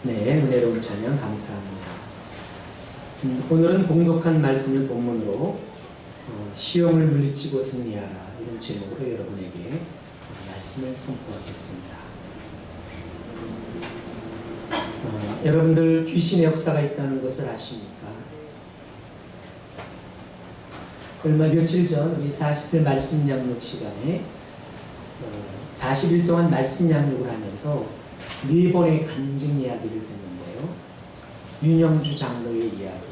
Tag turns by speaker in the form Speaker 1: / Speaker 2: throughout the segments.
Speaker 1: 네, 은혜로운 찬양 감사합니다. 오늘은 봉독한 말씀을 본문으로 시험을 물리치고 승리하라 이런 제목으로 여러분에게 말씀을 선포하겠습니다. 여러분들 귀신의 역사가 있다는 것을 아십니까? 얼마 며칠 전 우리 40일 말씀 양육 시간에 40일 동안 말씀 양육을 하면서 4번의 간증 이야기를 듣는데요. 윤영주 장로의 이야기,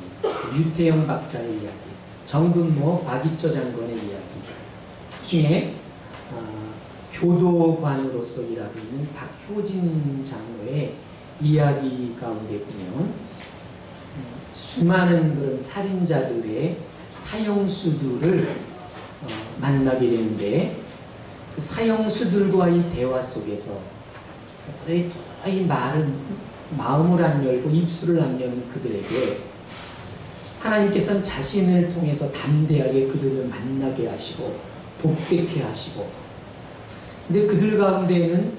Speaker 1: 유태영 박사의 이야기, 정근모 박이처 장관의 이야기, 그 중에 교도관으로서 일하고 있는 박효진 장로의 이야기 가운데 보면 수많은 그런 살인자들의 사형수들을 만나게 되는데 그 사형수들과의 대화 속에서 도저히 마음을 안 열고 입술을 안 여는 그들에게 하나님께서는 자신을 통해서 담대하게 그들을 만나게 하시고 돕게 하시고, 근데 그들 가운데에는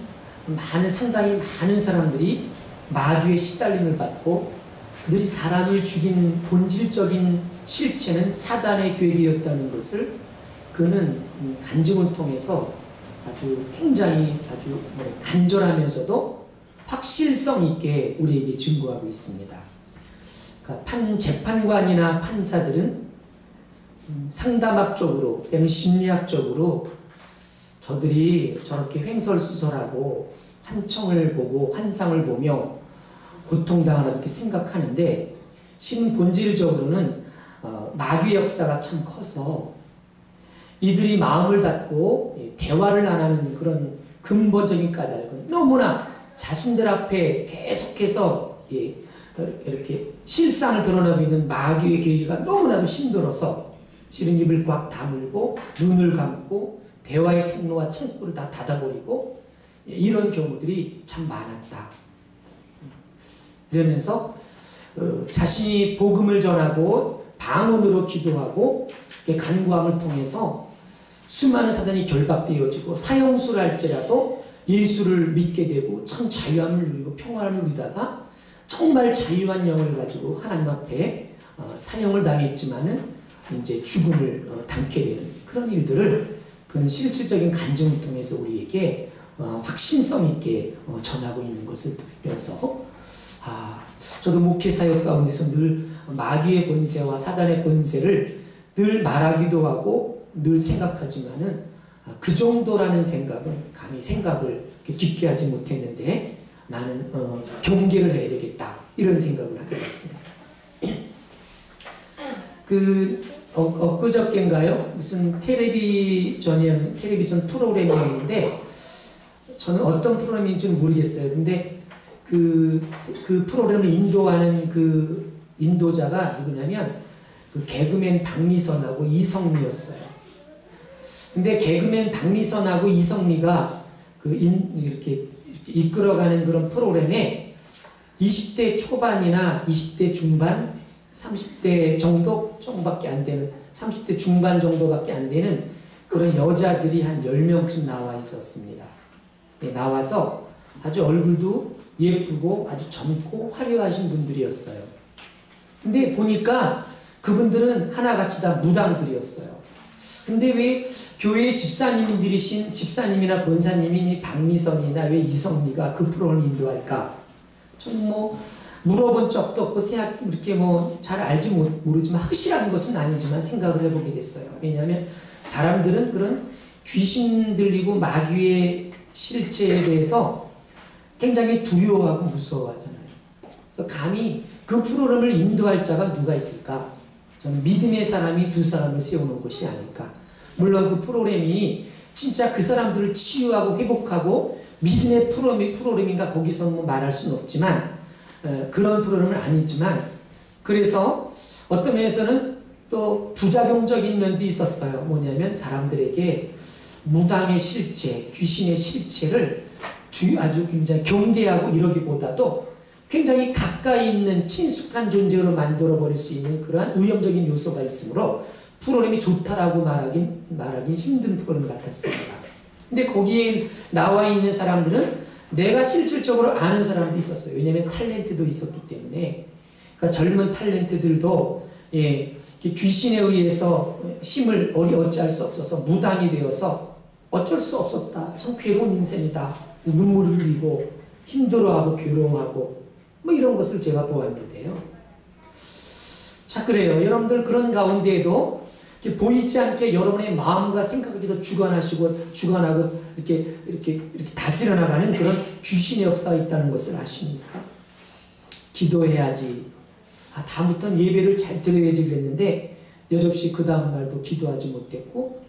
Speaker 1: 상당히 많은 사람들이 마귀의 시달림을 받고 그들이 사람을 죽인 본질적인 실체는 사단의 계획이었다는 것을 그는 간증을 통해서 아주 굉장히 아주 간절하면서도 확실성 있게 우리에게 증거하고 있습니다. 그러니까 재판관이나 판사들은 상담학적으로 또는 심리학적으로 저들이 저렇게 횡설수설하고 환청을 보고 환상을 보며 고통당하는 이렇게 생각하는데, 실은 본질적으로는 마귀의 역사가 참 커서 이들이 마음을 닫고 대화를 안 하는 그런 근본적인 까닭은 너무나 자신들 앞에 계속해서 이렇게 실상을 드러내고 있는 마귀의 계기가 너무나도 힘들어서 실은 입을 꽉 다물고 눈을 감고 대화의 통로와 창구를 다 닫아버리고 이런 경우들이 참 많았다. 이러면서 자신이 복음을 전하고 방언으로 기도하고 간구함을 통해서 수많은 사단이 결박되어지고 사형수를 할지라도 예수를 믿게 되고 참 자유함을 누리고 평안을 누리다가 정말 자유한 영을 가지고 하나님 앞에 사형을 당했지만은 이제 죽음을 당게 되는 그런 일들을 그는 실질적인 간증을 통해서 우리에게 확신성 있게 전하고 있는 것을 들으면서 저도 목회사역 가운데서 늘 마귀의 권세와 사단의 권세를 늘 말하기도 하고 늘 생각하지만은 그 정도라는 생각은 감히 생각을 깊게 하지 못했는데 나는 경계를 해야 되겠다 이런 생각을 하게 됐습니다. 엊그저께인가요? 무슨 텔레비전 프로그램이었는데 저는 어떤 프로그램인지는 모르겠어요. 근데 그 프로그램을 인도하는 그 인도자가 누구냐면 그 개그맨 박미선하고 이성미였어요. 근데 개그맨 박미선하고 이성미가 이렇게 이끌어가는 그런 프로그램에 20대 초반이나 20대 중반, 30대 정도밖에 안 되는, 30대 중반 정도밖에 안 되는 그런 여자들이 한 10명쯤 나와 있었습니다. 나와서 아주 얼굴도 예쁘고 아주 젊고 화려하신 분들이었어요. 근데 보니까 그분들은 하나같이 다 무당들이었어요. 근데 왜 교회 집사님이나 권사님이 박미선이나 왜 이성미가 그 프로그램을 인도할까? 좀 물어본 적도 없고 이렇게 잘 알지 모르지만 확실한 것은 아니지만 생각을 해보게 됐어요. 왜냐하면 사람들은 그런 귀신 들리고 마귀의 실체에 대해서 굉장히 두려워하고 무서워하잖아요. 그래서 감히 그 프로그램을 인도할 자가 누가 있을까? 저는 믿음의 사람이 두 사람을 세우는 것이 아닐까. 물론 그 프로그램이 진짜 그 사람들을 치유하고 회복하고 믿음의 프로그램인가 거기서 말할 수는 없지만 그런 프로그램은 아니지만, 그래서 어떤 면에서는 또 부작용적인 면도 있었어요. 뭐냐면 사람들에게 무당의 실체, 귀신의 실체를 아주 굉장히 경계하고 이러기보다도 굉장히 가까이 있는 친숙한 존재로 만들어버릴 수 있는 그러한 위험적인 요소가 있으므로 프로그램이 좋다라고 말하기 힘든 프로그램 같았습니다. 근데 거기에 나와 있는 사람들은 내가 실질적으로 아는 사람도 있었어요. 왜냐하면 탤런트도 있었기 때문에. 그러니까 젊은 탤런트들도 귀신에 의해서 힘을 어찌할 수 없어서 무당이 되어서 어쩔 수 없었다. 참 괴로운 인생이다. 눈물을 흘리고 힘들어하고 괴로워하고 뭐 이런 것을 제가 보았는데요. 자, 그래요. 여러분들 그런 가운데에도 보이지 않게 여러분의 마음과 생각에도 주관하고 이렇게 다스려 나가는 그런 귀신의 역사가 있다는 것을 아십니까? 기도해야지. 다음부터는 예배를 잘 드려야지 그랬는데 여접시 그 다음 날도 기도하지 못했고,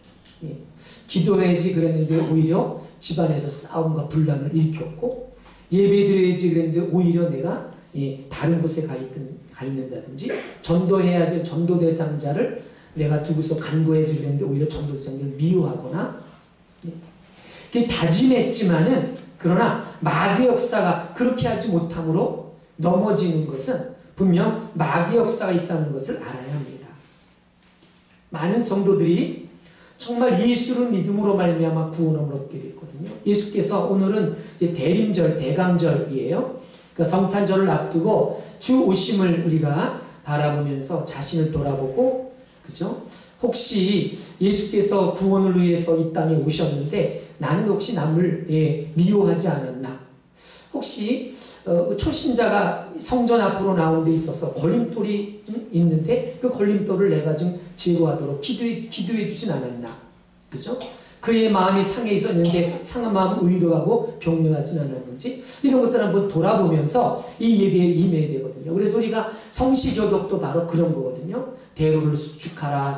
Speaker 1: 기도해야지 그랬는데 오히려 집안에서 싸움과 분란을 일으켰고, 예배 드려야지 그랬는데 오히려 내가 다른 곳에 가 있는다든지, 전도해야지 전도 대상자를 내가 두고서 간구해야지 그랬는데 오히려 전도 대상자를 미워하거나, 다짐했지만은 그러나 마귀의 역사가 그렇게 하지 못함으로 넘어지는 것은 분명 마귀의 역사가 있다는 것을 알아야 합니다. 많은 성도들이 정말 예수를 믿음으로 말미암아 구원을 얻게 됐거든요. 예수께서 오늘은 대림절, 대강절이에요. 그러니까 성탄절을 앞두고 주 오심을 우리가 바라보면서 자신을 돌아보고, 그죠? 혹시 예수께서 구원을 위해서 이 땅에 오셨는데 나는 혹시 남을 미워하지 않았나? 혹시 초신자가 성전 앞으로 나온 데 있어서 걸림돌이 있는데 그 걸림돌을 내가 좀 제거하도록 기도해 주진 않았나? 그죠? 그의 마음이 상해 있었는데 상한 마음 의도하고 격려하진 않았는지, 이런 것들 한번 돌아보면서 이 예배에 임해야 되거든요. 그래서 우리가 성시교독도 바로 그런 거거든요. 대로를 수축하라,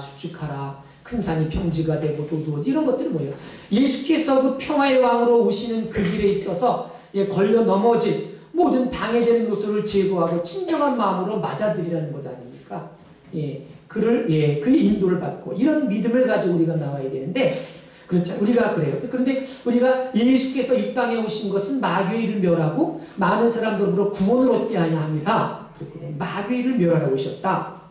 Speaker 1: 큰 산이 평지가 되고 도두어, 이런 것들이 뭐예요? 예수께서 그 평화의 왕으로 오시는 그 길에 있어서 걸려 넘어질 모든 방해되는 요소를 제거하고 진정한 마음으로 맞아들이라는 것 아닙니까? 그의 인도를 받고 이런 믿음을 가지고 우리가 나와야 되는데, 그렇죠. 우리가 그래요. 그런데 우리가 예수께서 이 땅에 오신 것은 마귀의 일을 멸하고 많은 사람들로 구원을 얻게 하려 함이라. 마귀의 일을 멸하러 오셨다.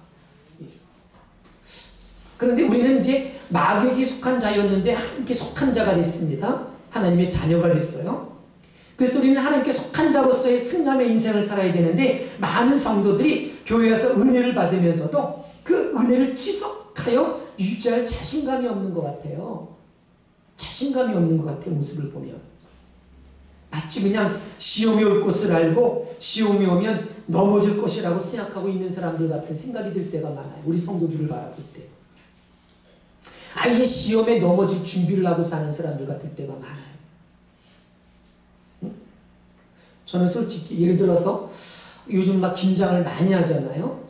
Speaker 1: 그런데 우리는 이제 마귀에게 속한 자였는데 하나님께 속한 자가 됐습니다. 하나님의 자녀가 됐어요. 그래서 우리는 하나님께 속한 자로서의 승남의 인생을 살아야 되는데, 많은 성도들이 교회 와서 은혜를 받으면서도 그 은혜를 지속하여 유지할 자신감이 없는 것 같아요. 자신감이 없는 것 같아요. 모습을 보면 마치 그냥 시험이 올 것을 알고 시험이 오면 넘어질 것이라고 생각하고 있는 사람들 같은 생각이 들 때가 많아요. 우리 성도들을 바라볼 때 아예 시험에 넘어질 준비를 하고 사는 사람들 같을 때가 많아요. 저는 솔직히 예를 들어서 요즘 막 김장을 많이 하잖아요.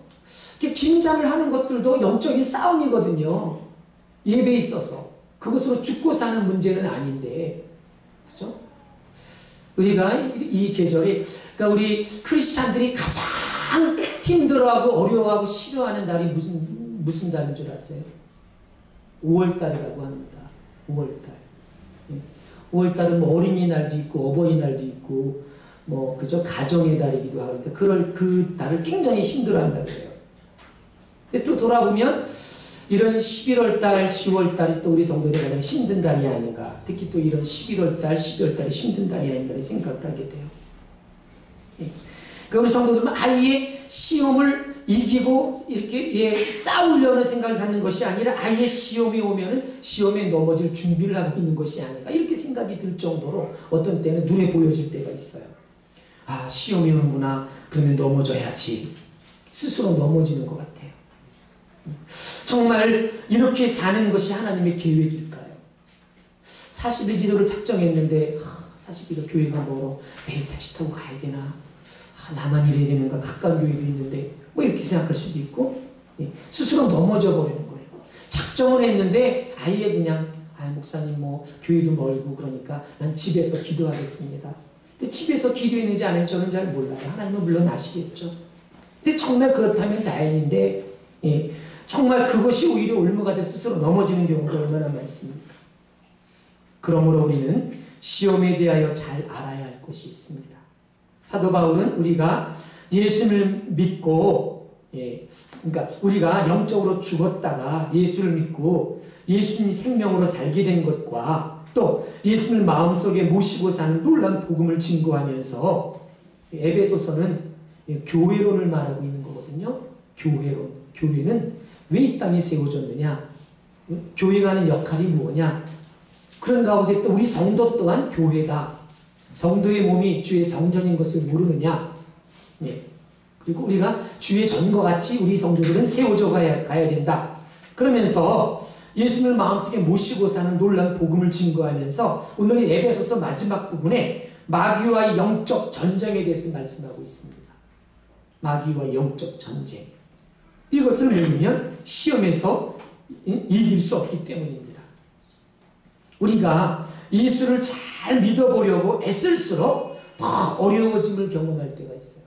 Speaker 1: 김장을 하는 것들도 영적인 싸움이거든요. 예배에 있어서 그것으로 죽고 사는 문제는 아닌데, 그죠? 우리가 이 계절이, 그러니까 우리 크리스찬들이 가장 힘들어하고 어려워하고 싫어하는 달이 무슨 달인 줄 아세요? 5월달이라고 합니다. 5월달. 5월달은 뭐 어린이날도 있고 어버이날도 있고 뭐 그죠? 가정의 달이기도 하는데 그 달을 굉장히 힘들어한다고 해요. 근데 또 돌아보면 이런 11월달, 10월달이 또 우리 성도들이 가장 힘든 달이 아닌가. 특히 또 이런 11월달, 12월달이 힘든 달이 아닌가 생각을 하게 돼요. 그러니까 우리 성도들은 아예 시험을 이기고 이렇게 싸우려는 생각을 갖는 것이 아니라 아예 시험이 오면은 시험에 넘어질 준비를 하고 있는 것이 아닌가. 이렇게 생각이 들 정도로 어떤 때는 눈에 보여질 때가 있어요. 아, 시험이 오는구나. 그러면 넘어져야지. 스스로 넘어지는 것 같아요. 정말 이렇게 사는 것이 하나님의 계획일까요? 40일 기도를 작정했는데 40일도 교회가 멀어. 매일 택시 타고 가야 되나? 나만 이래야 되는가? 가까운 교회도 있는데 뭐 이렇게 생각할 수도 있고, 스스로 넘어져 버리는 거예요. 작정을 했는데 아예 그냥 목사님 뭐 교회도 멀고 그러니까 난 집에서 기도하겠습니다. 근데 집에서 기도했는지 안 했는지 저는 잘 몰라요. 하나님은 물론 아시겠죠. 근데 정말 그렇다면 다행인데, 정말 그것이 오히려 올무가 돼 스스로 넘어지는 경우가 얼마나 많습니까? 그러므로 우리는 시험에 대하여 잘 알아야 할 것이 있습니다. 사도 바울은 우리가 예수를 믿고, 그러니까 우리가 영적으로 죽었다가 예수를 믿고 예수님 생명으로 살게 된 것과 또 예수님을 마음속에 모시고 사는 놀라운 복음을 증거하면서 에베소서는 교회론을 말하고 있는 거거든요. 교회론. 교회는 왜 이 땅에 세워졌느냐? 교회가 하는 역할이 무엇냐? 그런 가운데 또 우리 성도 또한 교회다. 성도의 몸이 주의 성전인 것을 모르느냐? 그리고 우리가 주의 전과 같이 우리 성도들은 세워져 가야 된다. 그러면서 예수님을 마음속에 모시고 사는 놀라운 복음을 증거하면서 오늘 에베소서 마지막 부분에 마귀와의 영적 전쟁에 대해서 말씀하고 있습니다. 마귀와 영적 전쟁. 이것을 모르면 시험에서 이길 수 없기 때문입니다. 우리가 예수를 잘 믿어보려고 애쓸수록 더 어려워짐을 경험할 때가 있어요.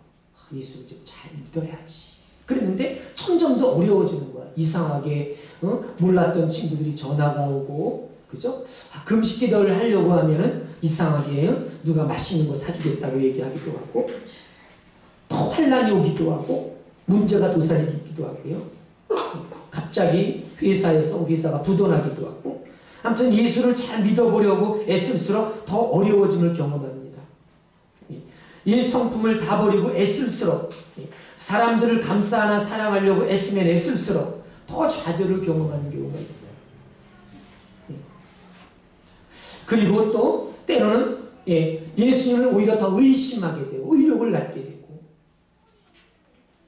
Speaker 1: 예수를 좀 잘 믿어야지. 그랬는데 점점 더 어려워지는 거야. 이상하게 몰랐던 친구들이 전화가 오고, 그죠? 금식 기도를 하려고 하면은 이상하게 누가 맛있는 거 사주겠다고 얘기하기도 하고, 더 환란이 오기도 하고, 문제가 도사리기도 하고요. 갑자기 회사가 부도나기도 하고, 아무튼 예수를 잘 믿어보려고 애쓸수록 더 어려워짐을 경험합니다. 예수 성품을 다 버리고 애쓸수록, 사람들을 감싸나 사랑하려고 애쓰면 애쓸수록 더 좌절을 경험하는 경우가 있어요. 그리고 또 때로는 예수님을 오히려 더 의심하게 되고 의욕을 갖게 되고,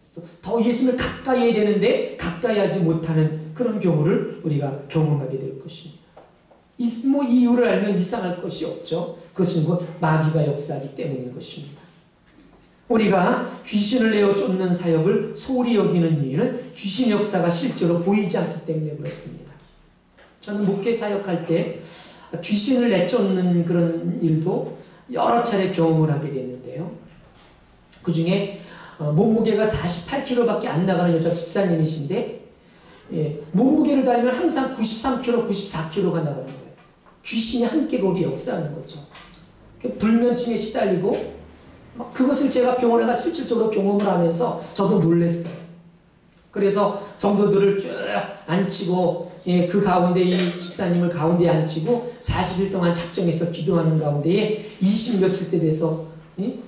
Speaker 1: 그래서 더 예수님을 가까이 해야 되는데 가까이 하지 못하는 그런 경우를 우리가 경험하게 될 것입니다. 이유를 알면 이상할 것이 없죠. 그것은 곧 마귀가 역사하기 때문인 것입니다. 우리가 귀신을 내어 쫓는 사역을 소홀히 여기는 이유는 귀신 역사가 실제로 보이지 않기 때문에 그렇습니다. 저는 목회 사역할 때 귀신을 내쫓는 그런 일도 여러 차례 경험을 하게 됐는데요. 그 중에 몸무게가 48kg밖에 안 나가는 여자 집사님이신데, 몸무게를 달면 항상 93kg, 94kg가 나가는 거예요. 귀신이 함께 거기에 역사하는 거죠. 불면증에 시달리고, 그것을 제가 병원에 가 실질적으로 경험을 하면서 저도 놀랐어요. 그래서 성도들을 쭉 앉히고, 그 가운데 이 집사님을 가운데 앉히고 40일 동안 작정해서 기도하는 가운데에 20 며칠 때 돼서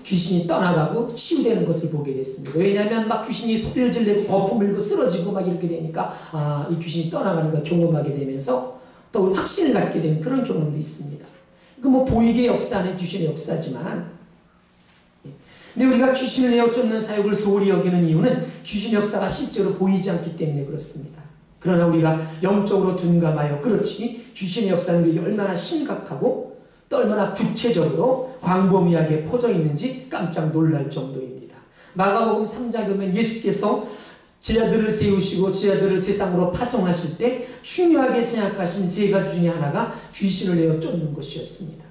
Speaker 1: 귀신이 떠나가고 치유되는 것을 보게 됐습니다. 왜냐하면 막 귀신이 소리를 지르고 거품 물고 쓰러지고 막 이렇게 되니까 이 귀신이 떠나가는 걸 경험하게 되면서 또 확신을 갖게 되는 그런 경험도 있습니다. 그 뭐 보이게 역사하는 귀신의 역사지만, 근데 우리가 귀신을 내어 쫓는 사역을 소홀히 여기는 이유는 귀신 역사가 실제로 보이지 않기 때문에 그렇습니다. 그러나 우리가 영적으로 둔감하여, 그렇지 귀신의 역사는 얼마나 심각하고 또 얼마나 구체적으로 광범위하게 퍼져 있는지 깜짝 놀랄 정도입니다. 마가복음 3장에 보면 예수께서 제자들을 세우시고 제자들을 세상으로 파송하실 때 중요하게 생각하신 세 가지 중에 하나가 귀신을 내어 쫓는 것이었습니다.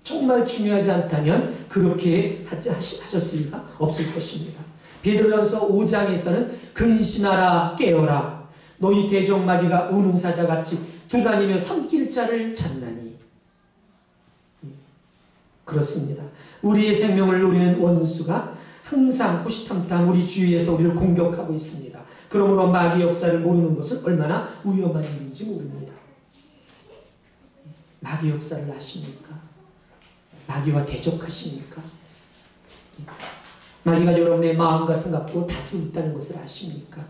Speaker 1: 정말 중요하지 않다면 그렇게 하셨을 리가 없을 것입니다. 베드로전서 5장에서는 근신하라 깨어라, 너희 대적 마귀가 우는 사자같이 두다니며 삼킬 자를 찾나니. 그렇습니다. 우리의 생명을 노리는 원수가 항상 호시탐탐 우리 주위에서 우리를 공격하고 있습니다. 그러므로 마귀의 역사를 모르는 것은 얼마나 위험한 일인지 모릅니다. 마귀 역사를 아십니까? 마귀와 대적하십니까? 마귀가 여러분의 마음과 생각도 다스리고 있다는 것을 아십니까?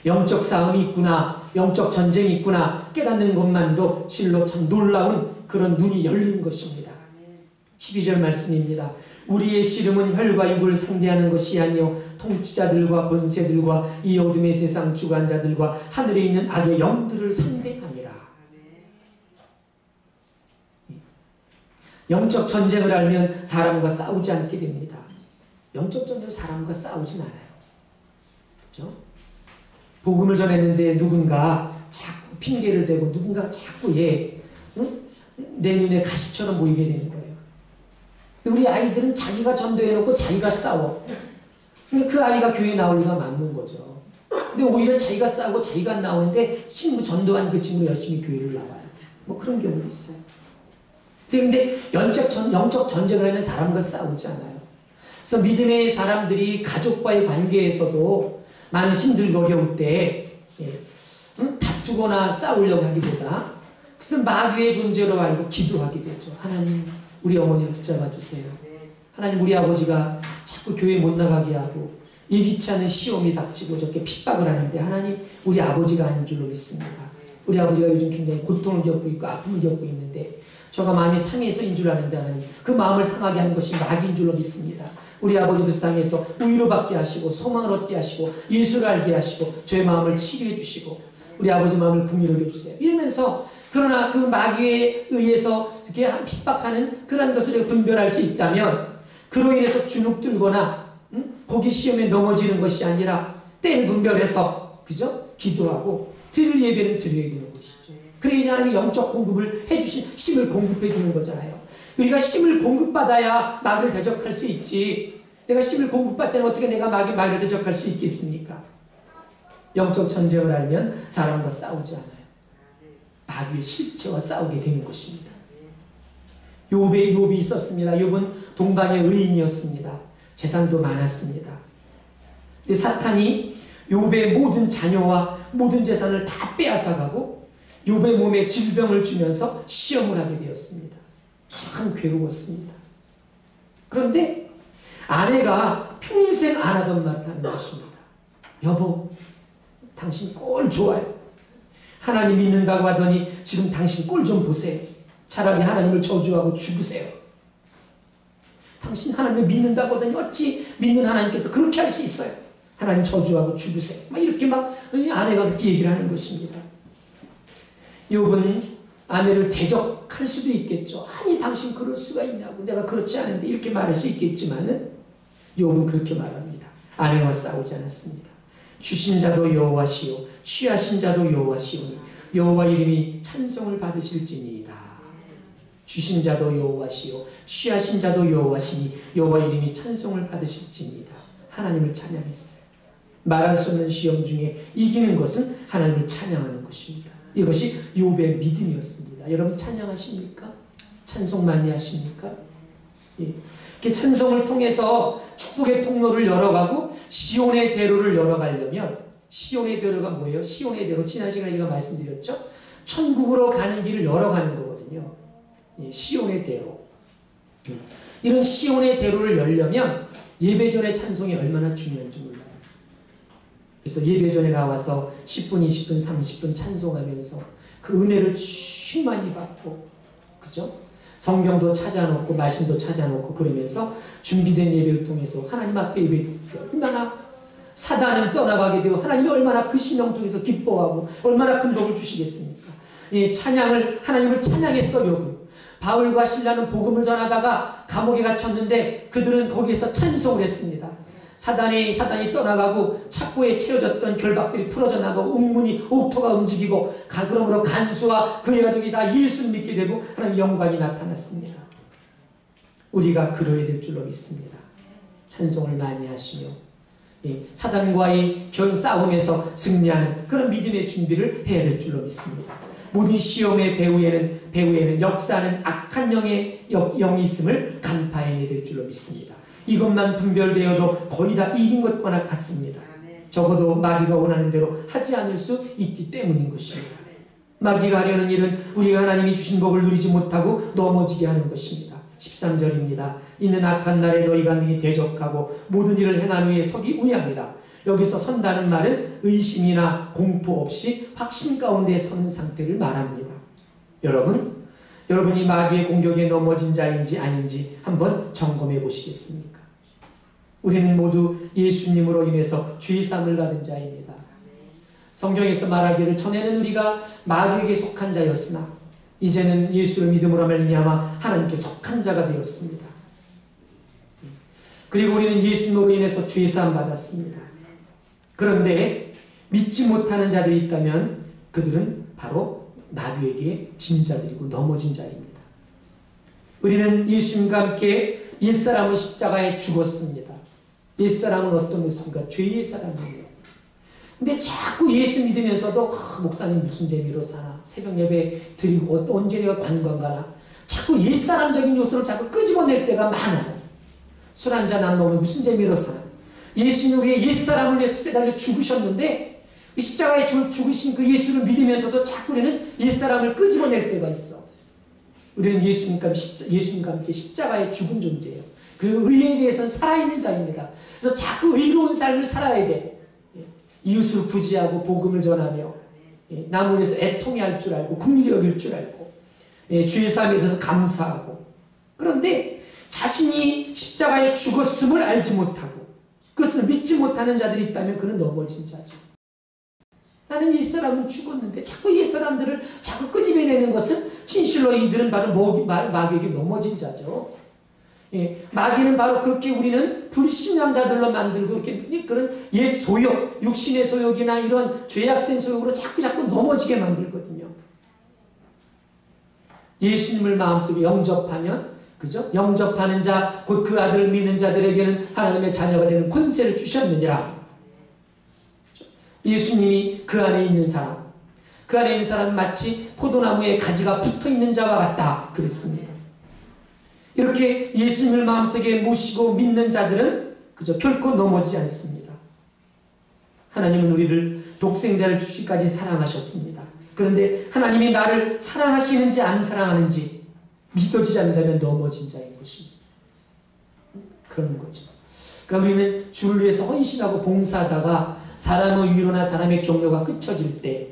Speaker 1: 영적 싸움이 있구나, 영적 전쟁이 있구나 깨닫는 것만도 실로 참 놀라운 그런 눈이 열린 것입니다. 12절 말씀입니다. 우리의 씨름은 혈과 육을 상대하는 것이 아니요 통치자들과 권세들과 이 어둠의 세상 주관자들과 하늘에 있는 악의 영들을 상대하니라. 영적 전쟁을 알면 사람과 싸우지 않게 됩니다. 영적 전쟁은 사람과 싸우진 않아요. 그렇죠? 복음을 전했는데 누군가 자꾸 핑계를 대고 누군가 자꾸 내 눈에 가시처럼 보이게 되는 거예요. 우리 아이들은 자기가 전도해놓고 자기가 싸워. 근데 그 아이가 교회에 나올 리가 맞는 거죠. 근데 오히려 자기가 싸우고 자기가 나오는데 친구 전도한 그 친구 열심히 교회를 나와요. 뭐 그런 경우도 있어요. 그런데 영적 전쟁을 하면 사람과 싸우지 않아요. 그래서 믿음의 사람들이 가족과의 관계에서도 많은 힘들고 어려울 때 다투거나 싸우려고 하기보다 그것은 마귀의 존재로 알고 기도하게 되죠. 하나님, 우리 어머니를 붙잡아 주세요. 하나님, 우리 아버지가 자꾸 교회 못 나가게 하고 예기치 않은 시험이 닥치고 저렇게 핍박을 하는데, 하나님, 우리 아버지가 아닌 줄로 믿습니다. 우리 아버지가 요즘 굉장히 고통을 겪고 있고 아픔을 겪고 있는데 저가 마음이 상해서인 줄 아는데, 하나님, 그 마음을 상하게 하는 것이 마귀인 줄로 믿습니다. 우리 아버지도 상해서 위로 받게 하시고 소망을 얻게 하시고 예수를 알게 하시고 저의 마음을 치료해 주시고 우리 아버지 마음을 긍휼하게 해주세요. 이러면서, 그러나 그 마귀에 의해서 이렇게 핍박하는 그런 것을 분별할 수 있다면, 그로 인해서 주눅 들거나 거기 시험에 넘어지는 것이 아니라 때를 분별해서, 그죠? 기도하고 드릴 예배는 드려야 되는 것이죠. 그래야 하나님이 영적 공급을 해주신, 힘을 공급해 주는 거잖아요. 우리가 힘을 공급받아야 마귀를 대적할 수 있지. 내가 힘을 공급받지 않으면 어떻게 내가 마귀를 대적할 수 있겠습니까? 영적 전쟁을 알면 사람과 싸우지 않아요. 마귀의 실체와 싸우게 되는 것입니다. 욥이 있었습니다. 욥은 동방의 의인이었습니다. 재산도 많았습니다. 근데 사탄이 욥의 모든 자녀와 모든 재산을 다 빼앗아가고 욥의 몸에 질병을 주면서 시험을 하게 되었습니다. 참 괴로웠습니다. 그런데 아내가 평생 안 하던 말을 하는 것입니다. 여보, 당신 꼴 좋아요. 하나님 믿는다고 하더니 지금 당신 꼴 좀 보세요. 차라리 하나님을 저주하고 죽으세요. 당신 하나님을 믿는다고 하더니 어찌 믿는 하나님께서 그렇게 할 수 있어요. 하나님 저주하고 죽으세요. 막 이렇게 막 아내가 그렇게 얘기를 하는 것입니다. 욥은 아내를 대적할 수도 있겠죠. 아니, 당신 그럴 수가 있냐고, 내가 그렇지 않은데, 이렇게 말할 수 있겠지만은 욥은 그렇게 말합니다. 아내와 싸우지 않았습니다. 주신 자도 여호와시요 취하신 자도 여호와시오니 여호와 이름이 찬송을 받으실지니이다. 주신 자도 여호와시요 취하신 자도 여호와시니 여호와 이름이 찬송을 받으실지니이다. 하나님을 찬양했어요. 말할 수 없는 시험 중에 이기는 것은 하나님을 찬양하는 것입니다. 이것이 욥의 믿음이었습니다. 여러분 찬양하십니까? 찬송 많이 하십니까? 예. 찬송을 통해서 축복의 통로를 열어가고 시온의 대로를 열어가려면, 시온의 대로가 뭐예요? 시온의 대로, 지난 시간에 제가 말씀드렸죠? 천국으로 가는 길을 열어가는 거거든요. 예, 시온의 대로. 이런 시온의 대로를 열려면 예배전의 찬송이 얼마나 중요한지 몰라요. 그래서 예배전에 나와서 10분, 20분, 30분 찬송하면서 그 은혜를 충만히 받고, 그죠? 성경도 찾아놓고 말씀도 찾아놓고 그러면서 준비된 예배를 통해서 하나님 앞에 예배드릴게요. 얼마나 사단은 떠나가게 되고 하나님이 얼마나 그 신령 통해서 기뻐하고 얼마나 큰 복을 주시겠습니까? 이 찬양을, 하나님을 찬양했어. 욥은 바울과 신라는 복음을 전하다가 감옥에 갇혔는데 그들은 거기에서 찬송을 했습니다. 사단이 떠나가고 착고에 채워졌던 결박들이 풀어져 나가고 옥문이, 옥토가 움직이고 그러므로 간수와 그의 가족이 다 예수를 믿게 되고 하나님의 영광이 나타났습니다. 우리가 그러해야 될 줄로 믿습니다. 찬송을 많이 하시며 사단과의 싸움에서 승리하는 그런 믿음의 준비를 해야 될 줄로 믿습니다. 모든 시험의 배후에는 역사하는 악한 영이 있음을 간파해내야 될 줄로 믿습니다. 이것만 분별되어도 거의 다 이긴 것과나 같습니다. 적어도 마귀가 원하는 대로 하지 않을 수 있기 때문인 것입니다. 마귀가 하려는 일은 우리가 하나님이 주신 복을 누리지 못하고 넘어지게 하는 것입니다. 13절입니다. 이는 악한 날에 너희가 능히 대적하고 모든 일을 행한 후에 서기 우리합니다. 여기서 선다는 말은 의심이나 공포 없이 확신 가운데 서는 상태를 말합니다. 여러분이 마귀의 공격에 넘어진 자인지 아닌지 한번 점검해 보시겠습니까? 우리는 모두 예수님으로 인해서 죄사함을 받은 자입니다. 성경에서 말하기를 전에는 우리가 마귀에게 속한 자였으나 이제는 예수를 믿음으로 말미암아 하나님께 속한 자가 되었습니다. 그리고 우리는 예수님으로 인해서 죄사함 받았습니다. 그런데 믿지 못하는 자들이 있다면 그들은 바로 마귀에게 진 자들이고 넘어진 자입니다. 우리는 예수님과 함께 옛사람은 십자가에 죽었습니다. 옛사람은 어떤 모습인가? 죄의 사람이에요. 근데 자꾸 예수 믿으면서도 목사님 무슨 재미로 사나? 새벽 예배 드리고 언제 내가 관광 가나? 자꾸 옛사람적인 요소를 자꾸 끄집어낼 때가 많아요. 술 한잔 안 먹으면 무슨 재미로 사나? 예수님을 위해 옛사람을 위해서 빼달려 죽으셨는데 이 십자가에 죽으신 그 예수를 믿으면서도 자꾸 우리는 옛사람을 끄집어낼 때가 있어. 우리는 예수님과 함께 십자가에 죽은 존재예요. 그 의에 대해서는 살아있는 자입니다. 그래서 자꾸 의로운 삶을 살아야 돼. 이웃을 구제하고 복음을 전하며 남을 위해서 애통해 할 줄 알고 긍휼히 여길 줄 알고 주의 삶에 대해서 감사하고, 그런데 자신이 십자가에 죽었음을 알지 못하고 그것을 믿지 못하는 자들이 있다면 그는 넘어진 자죠. 나는 옛사람은 죽었는데 자꾸 옛사람들을 자꾸 끄집어내는 것은 진실로 이들은 바로 마귀에게 넘어진 자죠. 마귀는 바로 그렇게 우리는 불신앙자들로 만들고 이렇게 그런 옛 소욕, 육신의 소욕이나 이런 죄악된 소욕으로 자꾸 넘어지게 만들거든요. 예수님을 마음속에 영접하면, 그죠? 영접하는 자, 곧 그 아들을 믿는 자들에게는 하나님의 자녀가 되는 권세를 주셨느니라. 예수님이 그 안에 있는 사람, 그 안에 있는 사람은 마치 포도나무에 가지가 붙어있는 자와 같다 그랬습니다. 이렇게 예수님을 마음속에 모시고 믿는 자들은 그저 결코 넘어지지 않습니다. 하나님은 우리를 독생자를 주시기까지 사랑하셨습니다. 그런데 하나님이 나를 사랑하시는지 안 사랑하는지 믿어지지 않는다면 넘어진 자인 것입니다. 그런 거죠. 그러니까 우리는 주를 위해서 헌신하고 봉사하다가 사람의 위로나 사람의 격려가 끝쳐질 때,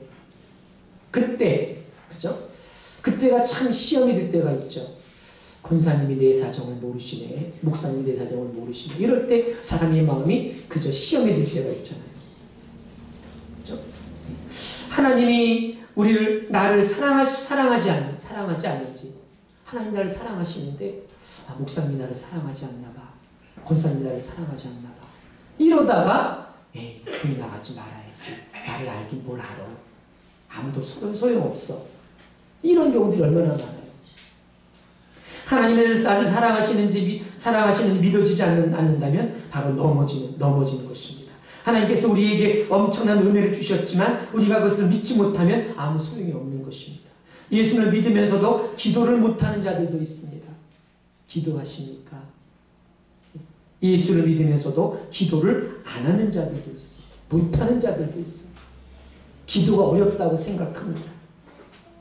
Speaker 1: 그죠? 그때가 참 시험이 될 때가 있죠. 권사님이 내 사정을 모르시네, 목사님이 내 사정을 모르시네, 이럴 때 사람의 마음이 그저 시험이 될 때가 있잖아요. 그죠? 하나님이 나를 사랑하지 않는지, 하나님 나를 사랑하시는데 목사님이 나를 사랑하지 않나 봐, 권사님이 나를 사랑하지 않나 봐, 이러다가 교회 나가지 말아야지, 나를 알긴 뭘 알아, 아무도 소용없어, 이런 경우들이 얼마나 많아요. 하나님의 나를 사랑하시는지 믿어지지 않는다면 바로 넘어지는 것입니다. 하나님께서 우리에게 엄청난 은혜를 주셨지만 우리가 그것을 믿지 못하면 아무 소용이 없는 것입니다. 예수를 믿으면서도 기도를 못하는 자들도 있습니다. 기도하십니까? 예수를 믿으면서도 기도를 안 하는 자들도 있어요. 못하는 자들도 있어요. 기도가 어렵다고 생각합니다.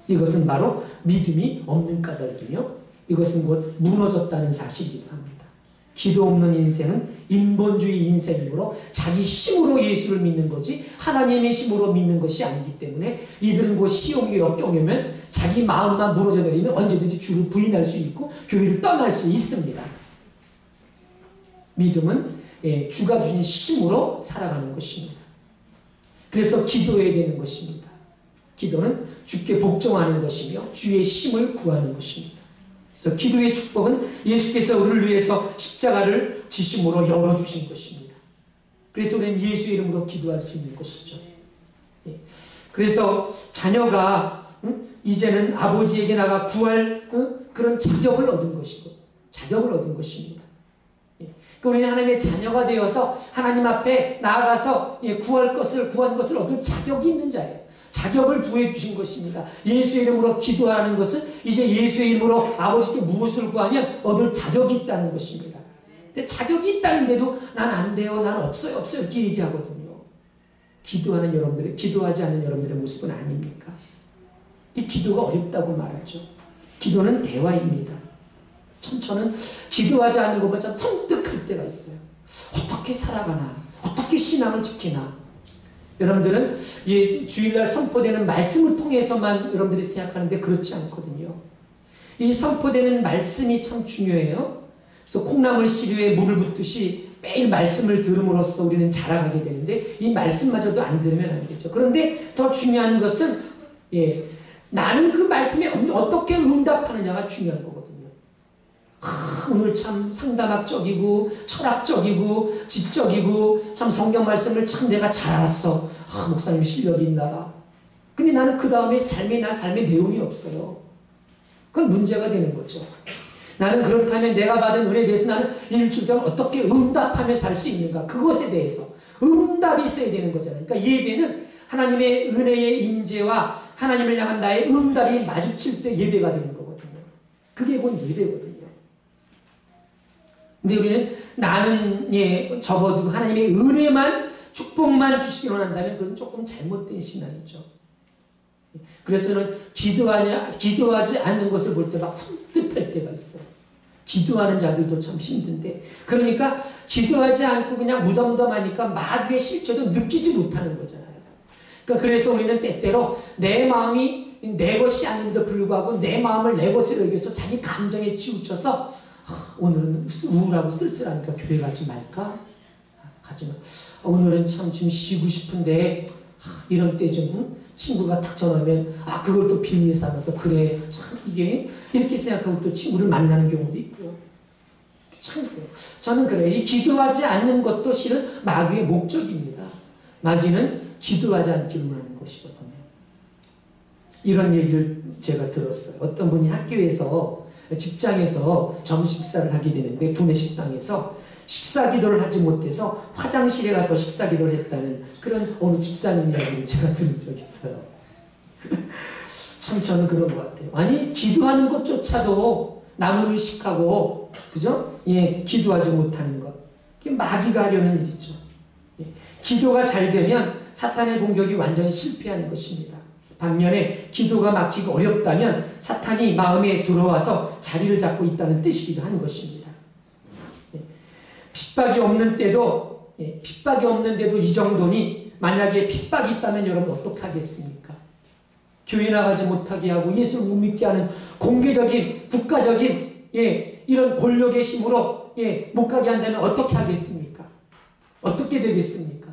Speaker 1: 이것은 바로 믿음이 없는 까닭이며 이것은 곧 무너졌다는 사실이기도 합니다. 기도 없는 인생은 인본주의 인생이므로 자기 힘으로 예수를 믿는 거지 하나님의 힘으로 믿는 것이 아니기 때문에 이들은 곧 시험이 역경이면 자기 마음만 무너져 내리면 언제든지 주를 부인할 수 있고 교회를 떠날 수 있습니다. 믿음은 주가 주신 힘으로 살아가는 것입니다. 그래서 기도해야 되는 것입니다. 기도는 주께 복종하는 것이며 주의 힘을 구하는 것입니다. 그래서 기도의 축복은 예수께서 우리를 위해서 십자가를 지심으로 열어주신 것입니다. 그래서 우리는 예수의 이름으로 기도할 수 있는 것이죠. 그래서 자녀가 이제는 아버지에게 나가 구할 그런 자격을 얻은 것입니다. 그러니까 우리는 하나님의 자녀가 되어서 하나님 앞에 나아가서 구한 것을 얻을 자격이 있는 자예요. 자격을 부여 주신 것입니다. 예수의 이름으로 기도하는 것은 이제 예수의 이름으로 아버지께 무엇을 구하면 얻을 자격이 있다는 것입니다. 근데 자격이 있다는데도 난 안 돼요, 난 없어요 이렇게 얘기하거든요. 기도하지 않는 여러분들의 모습은 아닙니까? 이 기도가 어렵다고 말하죠. 기도는 대화입니다. 저는 기도하지 않는 것만 참 섬뜩할 때가 있어요. 어떻게 살아가나, 어떻게 신앙을 지키나. 여러분들은 주일날 선포되는 말씀을 통해서만 여러분들이 생각하는데 그렇지 않거든요. 이 선포되는 말씀이 참 중요해요. 그래서 콩나물 시루에 물을 붓듯이 매일 말씀을 들음으로써 우리는 자라가게 되는데 이 말씀마저도 안 들으면 안 되죠. 그런데 더 중요한 것은 나는 그 말씀에 어떻게 응답하느냐가 중요한 거거든요. 오늘 참 상담학적이고 철학적이고 지적이고 참 성경 말씀을 참 내가 잘 알았어. 목사님 실력이 있나 봐. 근데 나는 그 다음에 삶의 내용이 없어요. 그건 문제가 되는 거죠. 나는 그렇다면 내가 받은 은혜에 대해서 나는 일주일 동안 어떻게 응답하며 살 수 있는가, 그것에 대해서 응답이 있어야 되는 거잖아요. 그러니까 예배는 하나님의 은혜의 임재와 하나님을 향한 나의 응답이 마주칠 때 예배가 되는 거거든요. 그게 곧 예배거든요. 근데 우리는 나는 접어두고 하나님의 은혜만 축복만 주시기로 한다면 그건 조금 잘못된 신앙이죠. 그래서는 기도하지 않는 것을 볼 때 막 섬뜩할 때가 있어요. 기도하는 자들도 참 힘든데, 그러니까 기도하지 않고 그냥 무덤덤하니까 마귀의 실체도 느끼지 못하는 거잖아요. 그러니까 그래서 우리는 때때로 내 마음이 내 것이 아닌데도 불구하고 내 마음을 내 것으로 여겨서 자기 감정에 치우쳐서 오늘은 우울하고 쓸쓸하니까 교회 가지 말까? 가지 마. 오늘은 참 좀 쉬고 싶은데 이런 때 좀 친구가 딱 전화하면 그걸 또 빌미에 삼아서 그래 참 이게 이렇게 생각하고 또 친구를 만나는 경우도 있고요. 참 그래요. 저는 그래요. 이 기도하지 않는 것도 실은 마귀의 목적입니다. 마귀는 기도하지 않기를 원하는 것이거든요. 이런 얘기를 제가 들었어요. 어떤 분이 학교에서 직장에서 점심 식사를 하게 되는데 구내 식당에서 식사 기도를 하지 못해서 화장실에 가서 식사 기도를 했다는 그런 어느 집사님 이야기를 제가 들은 적이 있어요. 참 저는 그런 것 같아요. 아니 기도하는 것조차도 남을 의식하고 그죠? 예, 기도하지 못하는 것. 그게 마귀가 하려는 일이죠. 예, 기도가 잘 되면 사탄의 공격이 완전히 실패하는 것입니다. 반면에 기도가 막히기 어렵다면 사탄이 마음에 들어와서 자리를 잡고 있다는 뜻이기도 하는 것입니다. 핍박이 없는 때도 이 정도니 만약에 핍박이 있다면 여러분 어떻게 하겠습니까? 교회 나가지 못하게 하고 예수를 못 믿게 하는 공개적인 국가적인 이런 권력의 힘으로 못 가게 한다면 어떻게 하겠습니까? 어떻게 되겠습니까?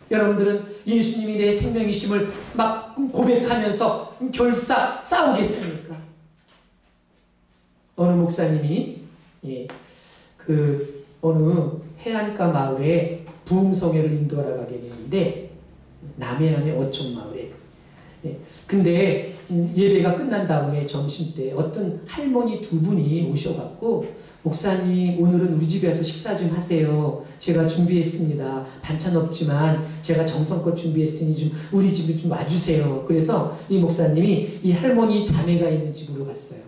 Speaker 1: 여러분들은 예수님이 내 생명이심을 막 고백하면서 결사 싸우겠습니까? 어느 목사님이 어느 해안가 마을에 부흥성회를 인도하러 가게 되는데 남해안의 어촌 마을에 근데 예배가 끝난 다음에 점심때 어떤 할머니 두 분이 오셔갖고 목사님 오늘은 우리 집에 와서 식사 좀 하세요. 제가 준비했습니다. 반찬 없지만 제가 정성껏 준비했으니 좀 우리 집에 좀 와주세요. 그래서 이 목사님이 이 할머니 자매가 있는 집으로 갔어요.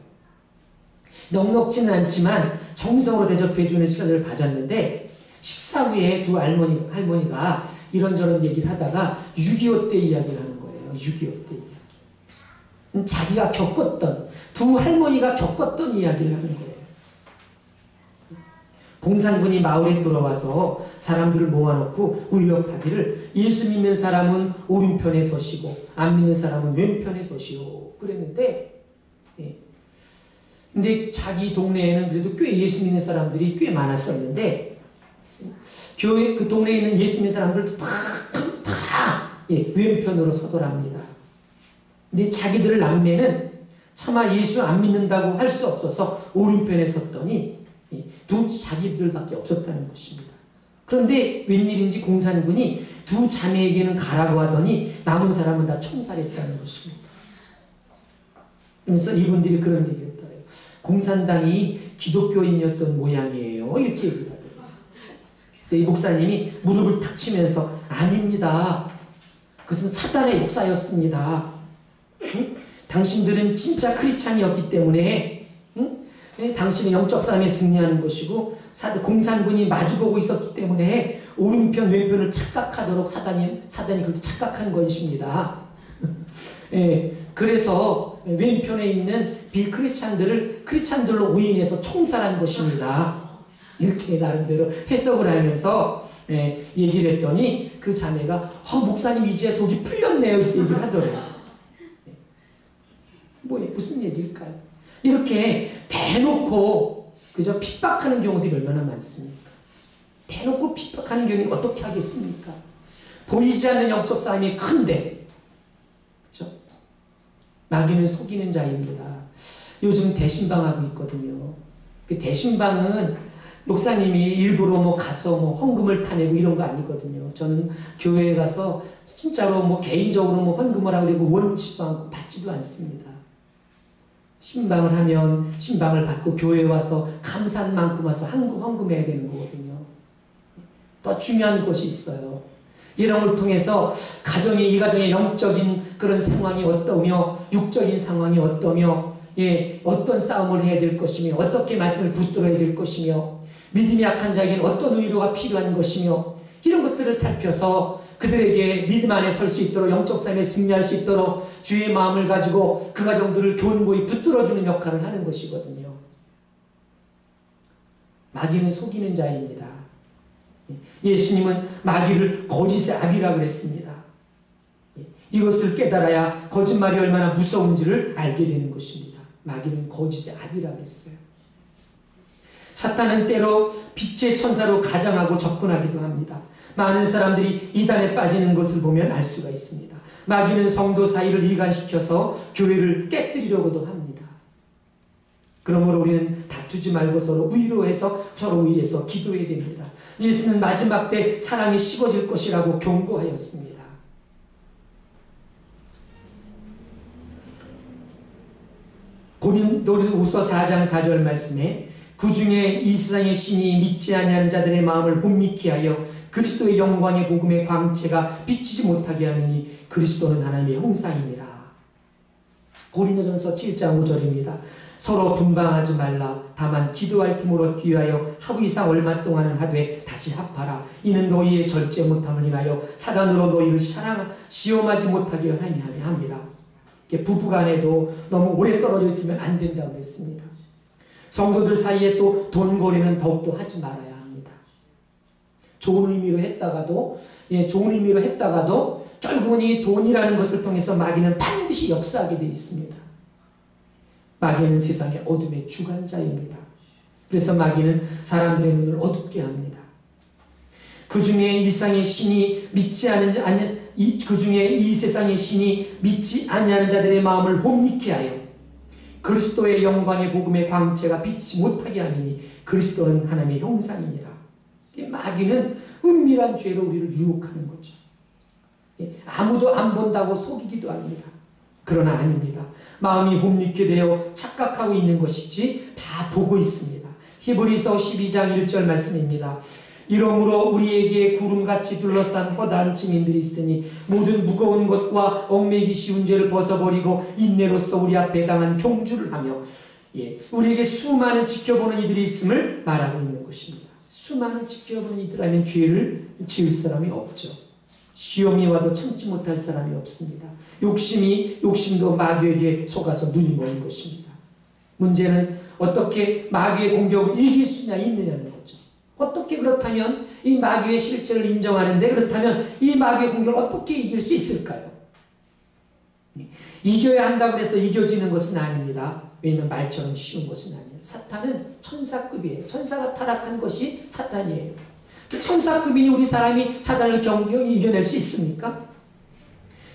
Speaker 1: 넉넉지는 않지만 정성으로 대접해주는 시간을 가졌는데 식사 후에 두 할머니가 이런저런 얘기를 하다가 6.25 때 이야기를 하는 거예요. 6.25 때 이야기. 자기가 겪었던 두 할머니가 겪었던 이야기를 하는 거예요. 공산군이 마을에 들어와서 사람들을 모아놓고 우역하기를 예수 믿는 사람은 오른편에 서시고 안 믿는 사람은 왼편에 서시오 그랬는데 근데 자기 동네에는 그래도 꽤 예수 믿는 사람들이 꽤 많았었는데 교회 그 동네에 있는 예수 믿는 사람들도 다 왼편으로 서더랍니다. 근데 자기들 남매는 차마 예수 안 믿는다고 할 수 없어서 오른편에 섰더니 두 자기들밖에 없었다는 것입니다. 그런데 웬일인지 공산군이 두 자매에게는 가라고 하더니 남은 사람은 다 총살했다는 것입니다. 그러면서 이분들이 그런 얘기를 했더래요. 공산당이 기독교인이었던 모양이에요. 이렇게 얘기를 하더래요. 근데 이 목사님이 무릎을 탁 치면서 아닙니다. 그것은 사단의 역사였습니다. 응? 당신들은 진짜 크리스찬이었기 때문에 당신의 영적 싸움에 승리하는 것이고 공산군이 마주보고 있었기 때문에 오른편 왼편을 착각하도록 사단이 그렇게 착각한 것입니다. 그래서 왼편에 있는 비크리스찬들을 크리스찬들로 오인해서 총살한 것입니다. 이렇게 나름대로 해석을 하면서 얘기를 했더니 그 자매가 목사님 이제 속이 풀렸네요 이렇게 얘기를 하더래요. 무슨 얘기일까요? 이렇게 대놓고 그저 핍박하는 경우들이 얼마나 많습니까? 대놓고 핍박하는 경우는 어떻게 하겠습니까? 보이지 않는 영적 싸움이 큰데 그렇죠? 마귀는 속이는 자입니다. 요즘 대신방하고 있거든요. 그 대신방은 목사님이 일부러 가서 헌금을 타내고 이런 거 아니거든요. 저는 교회에 가서 진짜로 개인적으로 헌금을 하고 그리고 원치도 않고 받지도 않습니다. 신방을 하면 신방을 받고 교회에 와서 감사한 만큼 와서 헌금해야 되는 거거든요. 더 중요한 것이 있어요. 이런 걸 통해서 이 가정의 영적인 그런 상황이 어떠며 육적인 상황이 어떠며 어떤 싸움을 해야 될 것이며 어떻게 말씀을 붙들어야 될 것이며 믿음이 약한 자에게는 어떤 의료가 필요한 것이며 이런 것들을 살펴서 그들에게 믿음 안에 설 수 있도록 영적 삶에 승리할 수 있도록 주의 마음을 가지고 그 가정들을 견고히 붙들어주는 역할을 하는 것이거든요. 마귀는 속이는 자입니다. 예수님은 마귀를 거짓의 아비라고 그랬습니다. 이것을 깨달아야 거짓말이 얼마나 무서운지를 알게 되는 것입니다. 마귀는 거짓의 아비라고 했어요. 사탄은 때로 빛의 천사로 가장하고 접근하기도 합니다. 많은 사람들이 이단에 빠지는 것을 보면 알 수가 있습니다. 마귀는 성도 사이를 이간시켜서 교회를 깨뜨리려고도 합니다. 그러므로 우리는 다투지 말고 서로 위해서 기도해야 됩니다. 예수는 마지막 때 사랑이 식어질 것이라고 경고하였습니다. 고린도후서 4장 4절 말씀에 그 중에 이 세상의 신이 믿지 아니하는 자들의 마음을 혼미케 하여 그리스도의 영광의 복음의 광채가 비치지 못하게 하느니 그리스도는 하나님의 형상이니라. 고린도전서 7장 5절입니다. 서로 분방하지 말라. 다만 기도할 틈으로 귀하여 하루 이상 얼마 동안은 하되 다시 합하라. 이는 너희의 절제 못함을 인하여 사단으로 너희를 시험하지 못하게 함이라. 부부간에도 너무 오래 떨어져 있으면 안 된다고 했습니다. 성도들 사이에 또 돈거래는 더욱더 하지 말아야 합니다. 좋은 의미로 했다가도 결국은 이 돈이라는 것을 통해서 마귀는 반드시 역사하게 되어 있습니다. 마귀는 세상의 어둠의 주관자입니다. 그래서 마귀는 사람들의 눈을 어둡게 합니다. 그 중에 이 세상의 신이 믿지 아니하는 자들의 마음을 혼미케 하여 그리스도의 영광의 복음의 광채가 비치지 못하게 하느니 그리스도는 하나님의 형상이니라. 마귀는 은밀한 죄로 우리를 유혹하는 거죠. 아무도 안 본다고 속이기도 합니다. 그러나 아닙니다. 마음이 혼미케 되어 착각하고 있는 것이지 다 보고 있습니다. 히브리서 12장 1절 말씀입니다. 이러므로 우리에게 구름같이 둘러싼 허다한 증인들이 있으니 모든 무거운 것과 얽매이기 쉬운 죄를 벗어버리고 인내로써 우리 앞에 당한 경주를 하며 우리에게 수많은 지켜보는 이들이 있음을 말하고 있는 것입니다. 수많은 지켜보는 이들 하면 죄를 지을 사람이 없죠. 시험이 와도 참지 못할 사람이 없습니다. 욕심도 마귀에게 속아서 눈이 먼 것입니다. 문제는 어떻게 마귀의 공격을 이길 수냐 있느냐는 거죠. 어떻게 그렇다면 이 마귀의 실체를 인정하는데 그렇다면 이 마귀의 공격을 어떻게 이길 수 있을까요? 이겨야 한다고 해서 이겨지는 것은 아닙니다. 왜냐하면 말처럼 쉬운 것은 아니에요. 사탄은 천사급이에요. 천사가 타락한 것이 사탄이에요. 천사급이니 우리 사람이 사탄을 경경히 이겨낼 수 있습니까?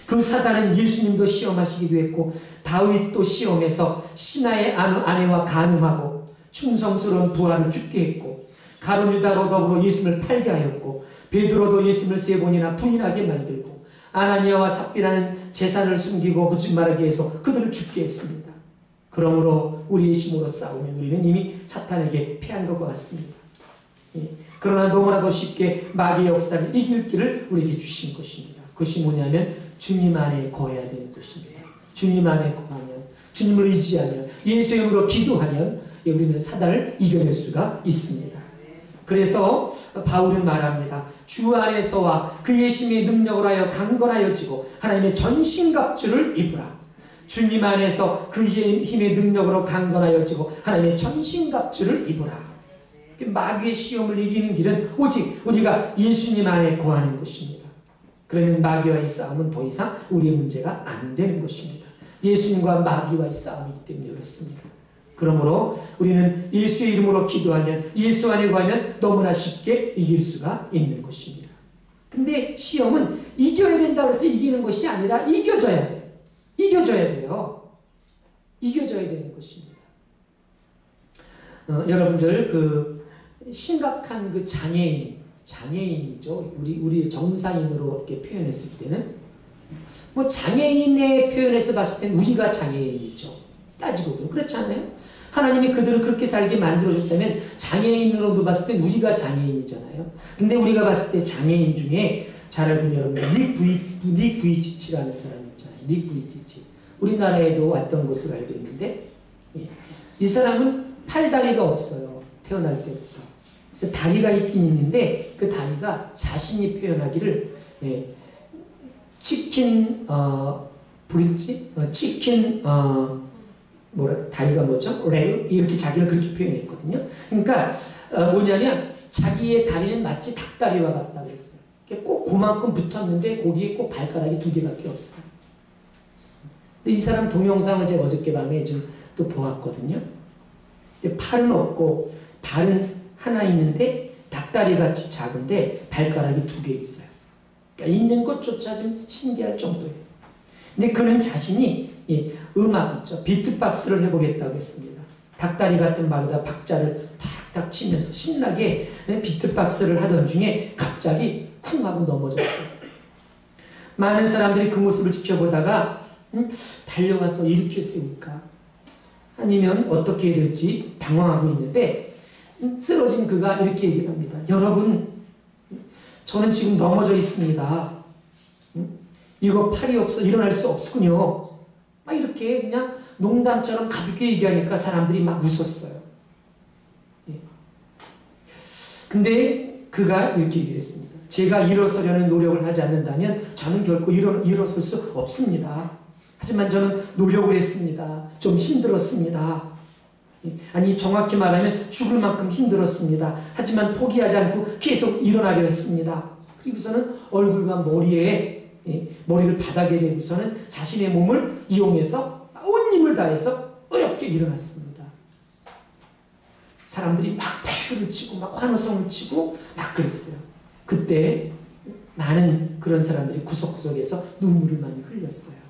Speaker 1: 그 사단은 예수님도 시험하시기도 했고 다윗도 시험해서 신하의 아내와 간음하고 충성스러운 부하를 죽게 했고 가룟 유다로 더불어 예수님을 팔게 하였고 베드로도 예수님을 3번이나 부인하게 만들고 아나니아와 삽비라는 재산을 숨기고 거짓말하게 해서 그들을 죽게 했습니다. 그러므로 우리의 힘으로 싸우면 우리는 이미 사탄에게 패한 것과 같습니다. 그러나 너무나도 쉽게 마귀의 역사를 이길 길을 우리에게 주신 것입니다. 그것이 뭐냐면 주님 안에 거해야 되는 것입니다. 주님 안에 거하면, 주님을 의지하면, 예수의 이름으로 기도하면 우리는 사단을 이겨낼 수가 있습니다. 그래서 바울은 말합니다. 주 안에서와 그의 힘의 능력을 하여 강건하여지고 하나님의 전신갑주를 입으라. 주님 안에서 그의 힘의 능력으로 강건하여지고 하나님의 전신갑주를 입으라. 마귀의 시험을 이기는 길은 오직 우리가 예수님 안에 거하는 것입니다. 그러면 마귀와의 싸움은 더 이상 우리의 문제가 안 되는 것입니다. 예수님과 마귀와의 싸움이기 때문에 그렇습니다. 그러므로 우리는 예수의 이름으로 기도하면, 예수 안에 거하면 너무나 쉽게 이길 수가 있는 것입니다. 근데 시험은 이겨야 된다고 해서 이기는 것이 아니라 이겨줘야 돼요. 이겨줘야 돼요. 이겨줘야 되는 것입니다. 여러분들 심각한 장애인이죠. 우리 정상인으로 이렇게 표현했을 때는 장애인의 표현에서 봤을 때는 우리가 장애인이죠. 따지고 보면 그렇지 않아요? 하나님이 그들을 그렇게 살게 만들어줬다면 장애인으로도 봤을 때 우리가 장애인이잖아요. 근데 우리가 봤을 때 장애인 중에 잘 알고 있는 여러분 닉 부이치치라는 사람이 있잖아요. 닉 부이치치. 우리나라에도 왔던 것을 알고 있는데 이 사람은 팔다리가 없어요. 태어날 때부터. 그래서 다리가 있긴 있는데 그 다리가 자신이 표현하기를 치킨 브릿지? 치킨 다리가 뭐죠? 레그? 이렇게 자기가 그렇게 표현했거든요. 그러니까 뭐냐면 자기의 다리는 마치 닭다리와 같다고 했어요. 꼭 그만큼 붙었는데 거기에 꼭 발가락이 2개밖에 없어요. 근데 이 사람 동영상을 제가 어저께 밤에 좀 또 보았거든요. 팔은 없고 발은 하나 있는데 닭다리 같이 작은데 발가락이 2개 있어요. 그러니까 있는 것조차 좀 신기할 정도예요. 근데 그는 자신이 음악 있죠. 비트박스를 해보겠다고 했습니다. 닭다리 같은 말에다 박자를 탁탁 치면서 신나게 비트박스를 하던 중에 갑자기 쿵 하고 넘어졌어요. 많은 사람들이 그 모습을 지켜보다가 달려가서 일으켜 세울까? 아니면 어떻게 해야 될지 당황하고 있는데 쓰러진 그가 이렇게 얘기를 합니다. 여러분, 저는 지금 넘어져 있습니다. 이거 팔이 없어 일어날 수 없군요. 막 이렇게 그냥 농담처럼 가볍게 얘기하니까 사람들이 막 웃었어요. 근데 그가 이렇게 얘기를 했습니다. 제가 일어서려는 노력을 하지 않는다면 저는 결코 일어설 수 없습니다. 하지만 저는 노력을 했습니다. 좀 힘들었습니다. 아니 정확히 말하면 죽을 만큼 힘들었습니다. 하지만 포기하지 않고 계속 일어나려 했습니다. 그리고서는 얼굴과 머리를 바닥에 대고서는 자신의 몸을 이용해서 온 힘을 다해서 어렵게 일어났습니다. 사람들이 막 박수를 치고 막 환호성을 치고 막 그랬어요. 그때 많은 그런 사람들이 구석구석에서 눈물을 많이 흘렸어요.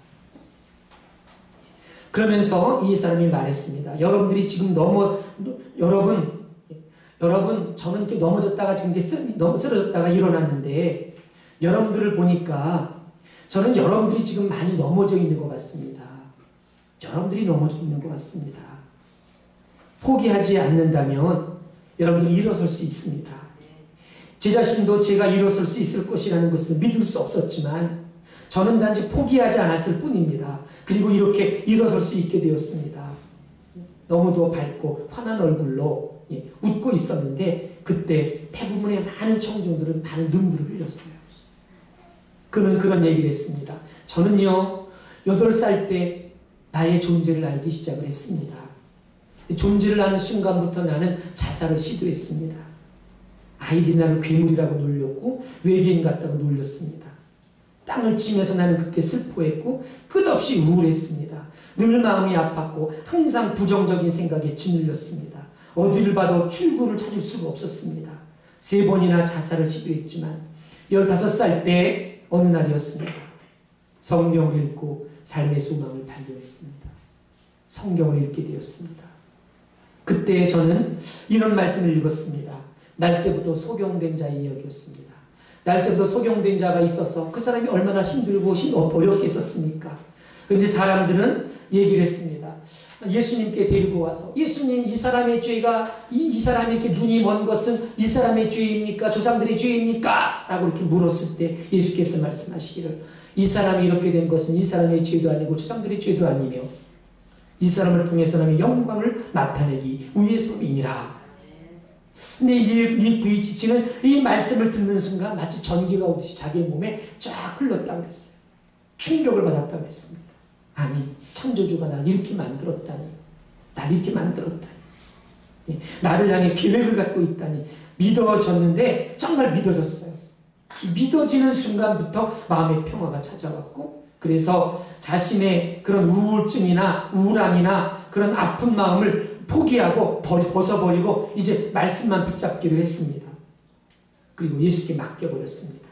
Speaker 1: 그러면서 이 사람이 말했습니다. 여러분들이 지금 여러분 저는 이렇게 넘어졌다가 지금 쓰러졌다가 일어났는데 여러분들을 보니까 저는 여러분들이 지금 많이 넘어져 있는 것 같습니다. 여러분들이 넘어져 있는 것 같습니다. 포기하지 않는다면 여러분들이 일어설 수 있습니다. 제 자신도 제가 일어설 수 있을 것이라는 것을 믿을 수 없었지만 저는 단지 포기하지 않았을 뿐입니다. 그리고 이렇게 일어설 수 있게 되었습니다. 너무도 밝고 환한 얼굴로 웃고 있었는데 그때 대부분의 많은 청중들은 많은 눈물을 흘렸어요. 그는 그런 얘기를 했습니다. 저는요 8살 때 나의 존재를 알기 시작을 했습니다. 존재를 아는 순간부터 나는 자살을 시도했습니다. 아이들이 나를 괴물이라고 놀렸고 외계인 같다고 놀렸습니다. 땅을 치면서 나는 그때 슬퍼했고 끝없이 우울했습니다. 늘 마음이 아팠고 항상 부정적인 생각에 짓눌렸습니다. 어디를 봐도 출구를 찾을 수가 없었습니다. 3번이나 자살을 시도했지만 15살 때 어느 날이었습니다. 성경을 읽고 삶의 소망을 발견했습니다. 성경을 읽게 되었습니다. 그때 저는 이런 말씀을 읽었습니다. 날 때부터 소경된 자의 이야기였습니다. 날 때부터 소경된 자가 있어서 그 사람이 얼마나 힘들고 어렵게 있었습니까? 그런데 사람들은 얘기를 했습니다. 예수님께 데리고 와서 예수님 이 사람의 죄가 이 사람에게 눈이 먼 것은 이 사람의 죄입니까? 조상들의 죄입니까? 라고 이렇게 물었을 때 예수께서 말씀하시기를 이 사람이 이렇게 된 것은 이 사람의 죄도 아니고 조상들의 죄도 아니며 이 사람을 통해서 하나님의 영광을 나타내기 위해서이니라. 근데 이 VGC는 이 말씀을 듣는 순간 마치 전기가 오듯이 자기의 몸에 쫙 흘렀다고 했어요. 충격을 받았다고 했습니다. 아니 창조주가 날 이렇게 만들었다니, 날 이렇게 만들었다니, 나를 향해 계획을 갖고 있다니 믿어졌는데 정말 믿어졌어요. 믿어지는 순간부터 마음의 평화가 찾아왔고 그래서 자신의 그런 우울증이나 우울함이나 그런 아픈 마음을 포기하고 벗어버리고 이제 말씀만 붙잡기로 했습니다. 그리고 예수께 맡겨버렸습니다.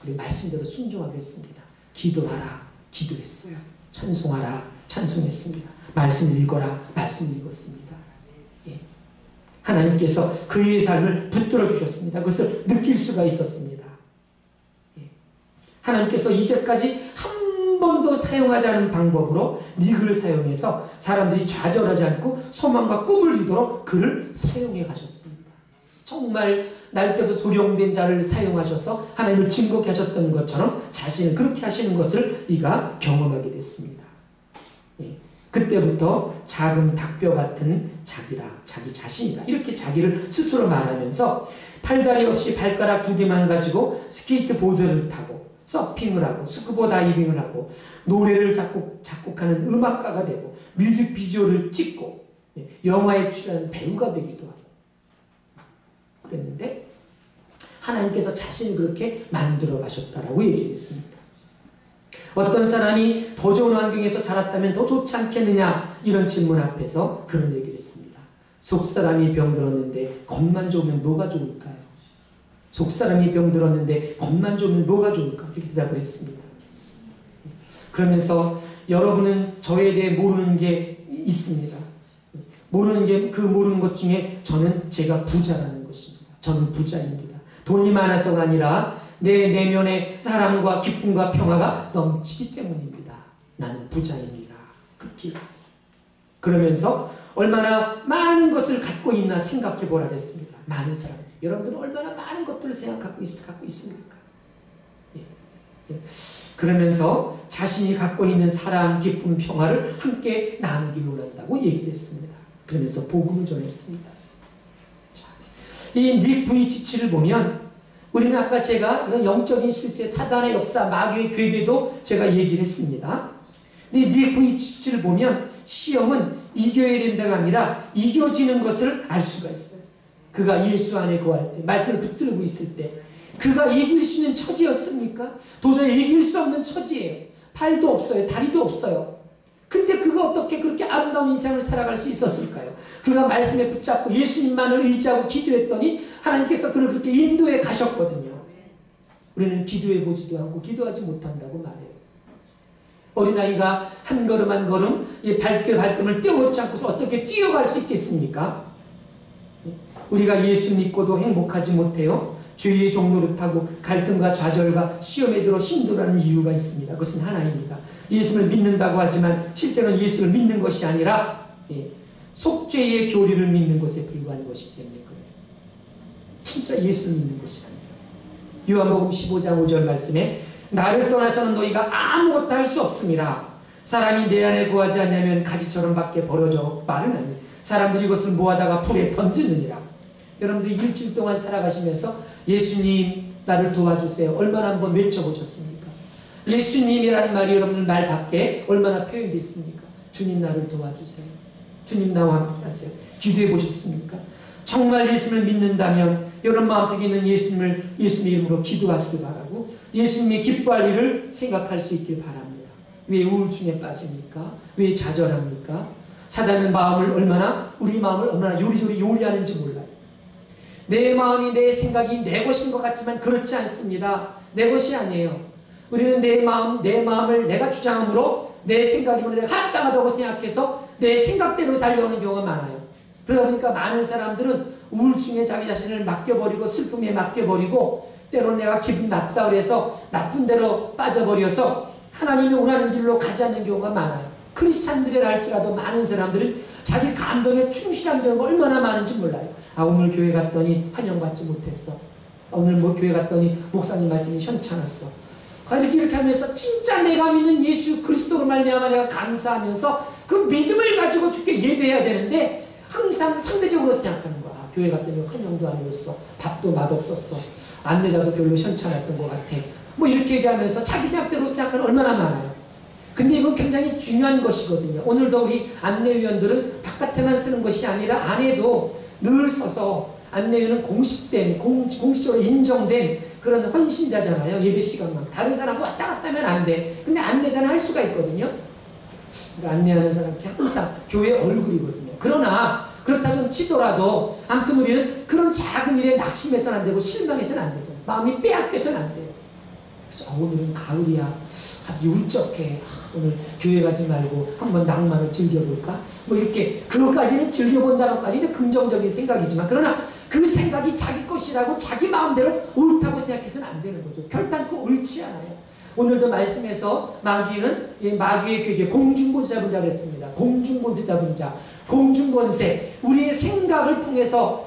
Speaker 1: 그리고 말씀대로 순종하기로 했습니다. 기도하라, 기도했어요. 찬송하라, 찬송했습니다. 말씀을 읽어라, 말씀을 읽었습니다. 예. 하나님께서 그의 삶을 붙들어 주셨습니다. 그것을 느낄 수가 있었습니다. 예. 하나님께서 이제까지 한 번도 사용하지 않은 방법으로 닉을 사용해서 사람들이 좌절하지 않고 소망과 꿈을 이루도록 그를 사용해 가셨습니다. 정말 날 때도 소경된 자를 사용하셔서 하나님을 증거케 하셨던 것처럼 자신을 그렇게 하시는 것을 이가 경험하게 됐습니다. 예. 그때부터 작은 닭뼈 같은 자기라, 자기 자신이다. 이렇게 자기를 스스로 말하면서 팔다리 없이 발가락 2개만 가지고 스케이트보드를 타고 서핑을 하고 스쿠버 다이빙을 하고 노래를 작곡하는 음악가가 되고 뮤직비디오를 찍고 영화에 출연한 배우가 되기도 하고 그랬는데 하나님께서 자신을 그렇게 만들어 가셨다라고 얘기했습니다. 어떤 사람이 더 좋은 환경에서 자랐다면 더 좋지 않겠느냐 이런 질문 앞에서 그런 얘기를 했습니다. 속사람이 병들었는데 겉만 좋으면 뭐가 좋을까요? 속사람이 병들었는데 겉만 좋으면 뭐가 좋을까? 이렇게 대답을 했습니다. 그러면서 여러분은 저에 대해 모르는 게 있습니다. 모르는 것 중에 저는 제가 부자라는 것입니다. 저는 부자입니다. 돈이 많아서가 아니라 내 내면에 사랑과 기쁨과 평화가 넘치기 때문입니다. 나는 부자입니다. 그렇게 얘기했어요. 그러면서 얼마나 많은 것을 갖고 있나 생각해 보라 그랬습니다. 많은 사람들. 여러분들은 얼마나 많은 것들을 갖고 있습니까? 예. 그러면서 자신이 갖고 있는 사랑, 기쁨, 평화를 함께 나누기 원한다고 얘기를 했습니다. 그러면서 복음을 전했습니다. 자, 이 닉 부이치치를 보면 우리는 아까 제가 영적인 실제 사단의 역사, 마귀의 괴계도 제가 얘기를 했습니다. 근데 닉 부이치치를 보면 시험은 이겨야 된다가 아니라 이겨지는 것을 알 수가 있어요. 그가 예수 안에 거할 때, 말씀을 붙들고 있을 때 그가 이길 수 있는 처지였습니까? 도저히 이길 수 없는 처지예요. 팔도 없어요. 다리도 없어요. 근데 그가 어떻게 그렇게 아름다운 인생을 살아갈 수 있었을까요? 그가 말씀에 붙잡고 예수님만을 의지하고 기도했더니 하나님께서 그를 그렇게 인도해 가셨거든요. 우리는 기도해 보지도 않고 기도하지 못한다고 말해요. 어린아이가 한 걸음 한 걸음 발걸음을 떼어놓지 않고서 어떻게 뛰어갈 수 있겠습니까? 우리가 예수 믿고도 행복하지 못해요. 죄의 종로를 타고 갈등과 좌절과 시험에 들어 힘들어하는 이유가 있습니다. 그것은 하나입니다. 예수를 믿는다고 하지만 실제로는 예수를 믿는 것이 아니라 속죄의 교리를 믿는 것에 불과한 것이기 때문에 그래요. 진짜 예수를 믿는 것이 아니에요. 요한복음 15장 5절 말씀에 나를 떠나서는 너희가 아무것도 할 수 없습니다. 사람이 내 안에 거하지 않냐면 가지처럼 밖에 버려져 마르나니 사람들이 이것을 모아다가 풀에 던지느니라. 여러분들이 일주일 동안 살아가시면서 예수님 나를 도와주세요. 얼마나 한번 외쳐보셨습니까? 예수님이라는 말이 여러분들 말 밖에 얼마나 표현되어 있습니까? 주님 나를 도와주세요. 주님 나와 함께 하세요. 기도해 보셨습니까? 정말 예수님을 믿는다면 여러분 마음속에 있는 예수님의 이름으로 기도하시기 바라고 예수님이 기뻐할 일을 생각할 수 있길 바랍니다. 왜 우울증에 빠집니까? 왜 좌절합니까? 사단은 우리 마음을 얼마나 요리조리 요리하는지 몰라요. 내 마음이 내 생각이 내 것인 것 같지만 그렇지 않습니다. 내 것이 아니에요. 우리는 내 마음을 내가 주장함으로 내 생각이면 내가 합당하다고 생각해서 내 생각대로 살려오는 경우가 많아요. 그러다 보니까 많은 사람들은 우울증에 자기 자신을 맡겨버리고 슬픔에 맡겨버리고 때로는 내가 기분 나쁘다 그래서 나쁜 대로 빠져버려서 하나님이 원하는 길로 가지 않는 경우가 많아요. 크리스찬들이라 할지라도 많은 사람들은 자기 감동에 충실한 경우가 얼마나 많은지 몰라요. 오늘 교회 갔더니 환영받지 못했어. 오늘 교회 갔더니 목사님 말씀이 현찮았어. 이렇게 하면서 진짜 내가 믿는 예수 그리스도로 말미암아 내가 감사하면서 그 믿음을 가지고 주께 예배해야 되는데 항상 상대적으로 생각하는 거야. 교회 갔더니 환영도 안 해줬어. 밥도 맛없었어. 안내자도 별로 현찮았던 것 같아. 이렇게 얘기하면서 자기 생각대로 생각하는 얼마나 많아요. 근데 이건 굉장히 중요한 것이거든요. 오늘도 우리 안내위원들은 바깥에만 쓰는 것이 아니라 안에도 늘 서서 안내위원은 공식적으로 인정된 그런 헌신자잖아요. 예배 시간만. 다른 사람과 왔다 갔다 하면 안 돼. 근데 안내자는 할 수가 있거든요. 그러니까 안내하는 사람이 항상 교회 얼굴이거든요. 그러나 그렇다고 치더라도 아무튼 우리는 그런 작은 일에 낙심해서는 안 되고 실망해서는 안 되죠. 마음이 빼앗겨서는 안 돼요. 그래서 오늘은 가을이야. 울적해. 오늘 교회 가지 말고 한번 낭만을 즐겨볼까? 이렇게 그것까지는 즐겨본다는 것까지는 긍정적인 생각이지만 그러나 그 생각이 자기 것이라고 자기 마음대로 옳다고 생각해서는 안 되는 거죠. 결단코 옳지 않아요. 오늘도 말씀에서 마귀는 마귀의 괴계 공중권세 잡은 자를 했습니다. 공중권세 잡은 자. 공중권세. 우리의 생각을 통해서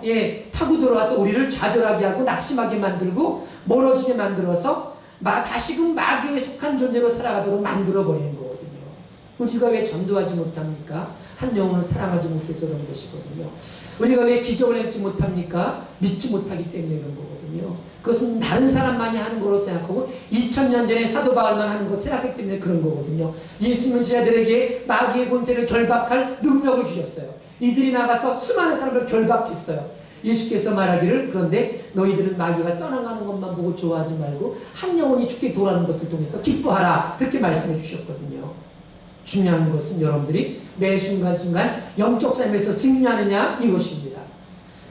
Speaker 1: 타고 들어와서 우리를 좌절하게 하고 낙심하게 만들고 멀어지게 만들어서 다시금 마귀에 속한 존재로 살아가도록 만들어버리는 거거든요. 우리가 왜 전도하지 못합니까? 한 영혼을 사랑하지 못해서 그런 것이거든요. 우리가 왜 기적을 행치 못합니까? 믿지 못하기 때문에 그런 거거든요. 그것은 다른 사람만이 하는 거로 생각하고 2000년 전에 사도 바울만 하는 거 생각했기 때문에 그런 거거든요. 예수님은 제자들에게 마귀의 권세를 결박할 능력을 주셨어요. 이들이 나가서 수많은 사람을 결박했어요. 예수께서 말하기를 그런데 너희들은 마귀가 떠나가는 것만 보고 좋아하지 말고 한 영혼이 죽게 돌아가는 것을 통해서 기뻐하라. 그렇게 말씀해 주셨거든요. 중요한 것은 여러분들이 매 순간순간 영적 삶에서 승리하느냐 이것입니다.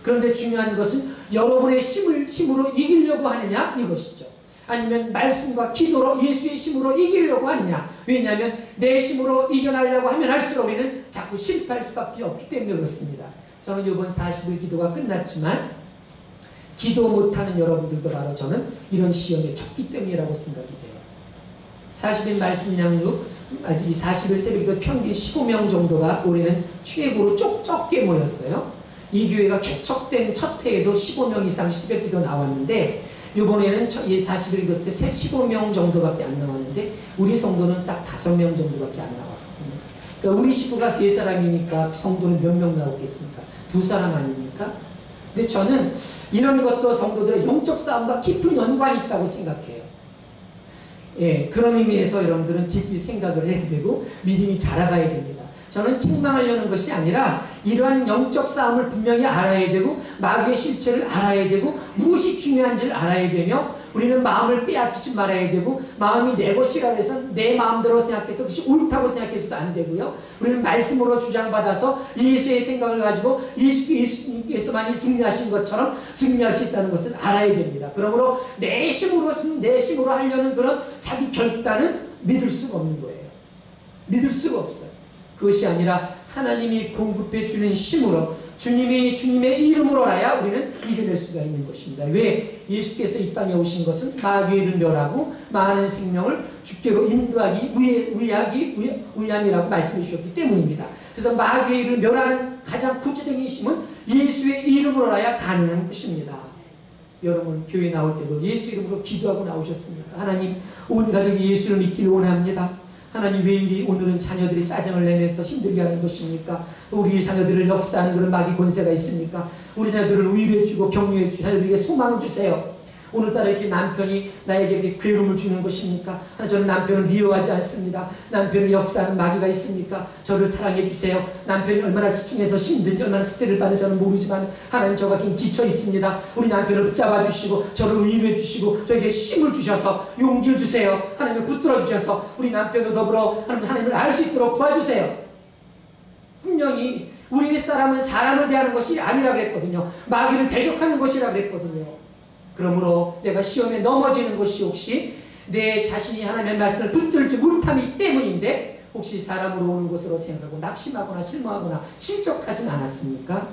Speaker 1: 그런데 중요한 것은 여러분의 힘으로 이기려고 하느냐 이것이죠. 아니면 말씀과 기도로 예수의 힘으로 이기려고 하느냐. 왜냐하면 내 힘으로 이겨나려고 하면 할수록 우리는 자꾸 실패할 수밖에 없기 때문에 그렇습니다. 저는 이번 40일 기도가 끝났지만 기도 못하는 여러분들도 바로 저는 이런 시험에 쳤기 때문이라고 생각이 돼요. 40일 말씀 양육, 이 40일 새벽기도 평균 15명 정도가 올해는 최고로 적게 모였어요. 이 교회가 개척된 첫 해에도 15명 이상 새벽기도 나왔는데 이번에는 이 40일 곁에 15명 정도밖에 안 나왔는데 우리 성도는 딱 5명 정도밖에 안 나왔거든요. 그러니까 우리 식구가 3사람이니까 성도는 몇 명 나오겠습니까? 2사람 아닙니까? 근데 저는 이런 것도 성도들의 영적 싸움과 깊은 연관이 있다고 생각해요. 예, 그런 의미에서 여러분들은 깊이 생각을 해야 되고 믿음이 자라가야 됩니다. 저는 책망하려는 것이 아니라 이러한 영적 싸움을 분명히 알아야 되고 마귀의 실체를 알아야 되고 무엇이 중요한지를 알아야 되며 우리는 마음을 빼앗기지 말아야 되고 마음이 내 것이라 해서 내 마음대로 생각해서 그것이 옳다고 생각해서도 안 되고요. 우리는 말씀으로 주장받아서 예수의 생각을 가지고 예수님께서만이 승리하신 것처럼 승리할 수 있다는 것을 알아야 됩니다. 그러므로 내 힘으로 하려는 그런 자기 결단은 믿을 수가 없는 거예요. 믿을 수가 없어요. 그것이 아니라 하나님이 공급해 주는 힘으로 주님의 이름으로라야 우리는 이겨낼 수가 있는 것입니다. 왜? 예수께서 이 땅에 오신 것은 마귀를 멸하고 많은 생명을 주께로 인도하기 위함이라고 말씀해 주셨기 때문입니다. 그래서 마귀의 일을 멸하는 가장 구체적인 힘은 예수의 이름으로라야 가능한 것입니다. 여러분 교회 나올 때도 예수 이름으로 기도하고 나오셨습니까? 하나님 온 가족이 예수를 믿기를 원합니다. 하나님 왜 이리 오늘은 자녀들이 짜증을 내면서 힘들게 하는 것입니까? 우리 자녀들을 역사하는 그런 마귀 권세가 있습니까? 우리 자녀들을 위로해주고 격려해주고 자녀들에게 소망을 주세요. 오늘따라 이렇게 남편이 나에게 이렇게 괴로움을 주는 것입니까? 저는 남편을 미워하지 않습니다. 남편을 역사하는 마귀가 있습니까? 저를 사랑해 주세요. 남편이 얼마나 지침해서 힘든지 얼마나 스트레스를 받는지 저는 모르지만 하나님 저가 지금 지쳐 있습니다. 우리 남편을 붙잡아 주시고 저를 위로해 주시고 저에게 힘을 주셔서 용기를 주세요. 하나님을 붙들어 주셔서 우리 남편과 더불어 하나님을 알 수 있도록 도와주세요. 분명히 우리의 사람은 사람을 대하는 것이 아니라 그랬거든요. 마귀를 대적하는 것이라 그랬거든요. 그러므로 내가 시험에 넘어지는 것이 혹시 내 자신이 하나님의 말씀을 붙들지 못함이 때문인데 혹시 사람으로 오는 것으로 생각하고 낙심하거나 실망하거나 실족하진 않았습니까?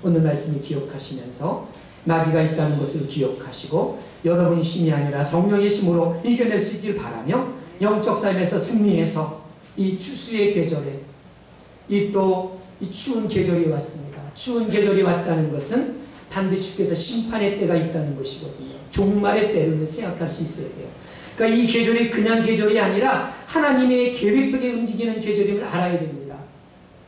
Speaker 1: 오늘 말씀을 기억하시면서 마귀가 있다는 것을 기억하시고 여러분의 힘이 아니라 성령의 힘으로 이겨낼 수 있길 바라며 영적 삶에서 승리해서 이 추수의 계절에 이 추운 계절이 왔습니다. 추운 계절이 왔다는 것은 반드시 주께서 심판의 때가 있다는 것이거든요. 종말의 때를 생각할 수 있어야 돼요. 그러니까 이 계절이 그냥 계절이 아니라 하나님의 계획 속에 움직이는 계절임을 알아야 됩니다.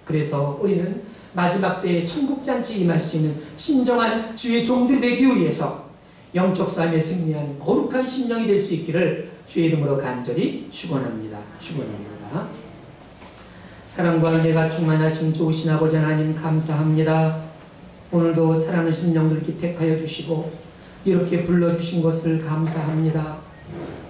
Speaker 1: 그래서 우리는 마지막 때에 천국잔치에 임할 수 있는 진정한 주의 종들이 되기 위해서 영적 삶에 승리하는 거룩한 심령이 될 수 있기를 주의 이름으로 간절히 축원합니다. 축원합니다. 사랑과 은혜가 충만하신 좋으신 아버지 하나님 감사합니다. 오늘도 사랑하는 심령들 기택하여 주시고 이렇게 불러주신 것을 감사합니다.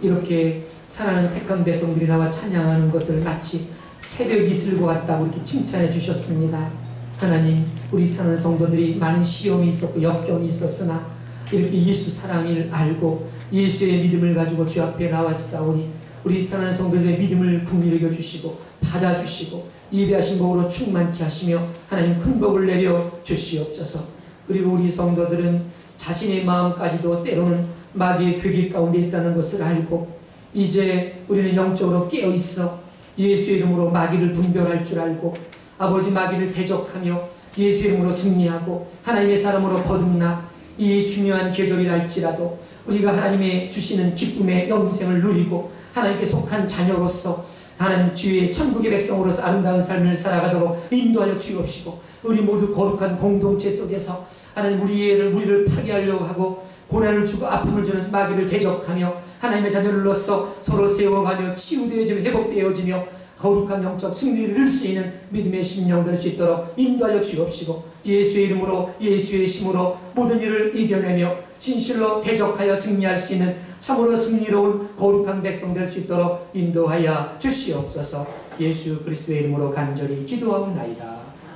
Speaker 1: 이렇게 사랑하는 택한 백성들이 나와 찬양하는 것을 마치 새벽 이슬과 같다고 이렇게 칭찬해 주셨습니다. 하나님 우리 사랑하는 성도들이 많은 시험이 있었고 역경이 있었으나 이렇게 예수 사랑을 알고 예수의 믿음을 가지고 주 앞에 나왔사오니 우리 사랑하는 성도들의 믿음을 긍휼히 여겨주시고 받아주시고 예배하신 복으로 충만케 하시며 하나님 큰 복을 내려 주시옵소서. 그리고 우리 성도들은 자신의 마음까지도 때로는 마귀의 괴기 가운데 있다는 것을 알고 이제 우리는 영적으로 깨어있어 예수의 이름으로 마귀를 분별할 줄 알고 아버지 마귀를 대적하며 예수의 이름으로 승리하고 하나님의 사람으로 거듭나 이 중요한 계절이랄지라도 우리가 하나님의 주시는 기쁨의 영생을 누리고 하나님께 속한 자녀로서 하나님 주의 천국의 백성으로서 아름다운 삶을 살아가도록 인도하여 주옵시고, 우리 모두 거룩한 공동체 속에서 하나님 우리를 파괴하려고 하고 고난을 주고 아픔을 주는 마귀를 대적하며 하나님의 자녀들로서 서로 세워가며 치유되어지며 회복되어지며 거룩한 영적 승리를 이룰 수 있는 믿음의 심령 될 수 있도록 인도하여 주옵시고, 예수의 이름으로 예수의 힘으로 모든 일을 이겨내며 진실로 대적하여 승리할 수 있는 참으로 승리로운 거룩한 백성 될 수 있도록 인도하여 주시옵소서. 예수 그리스도의 이름으로 간절히 기도하옵나이다.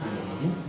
Speaker 1: 아멘.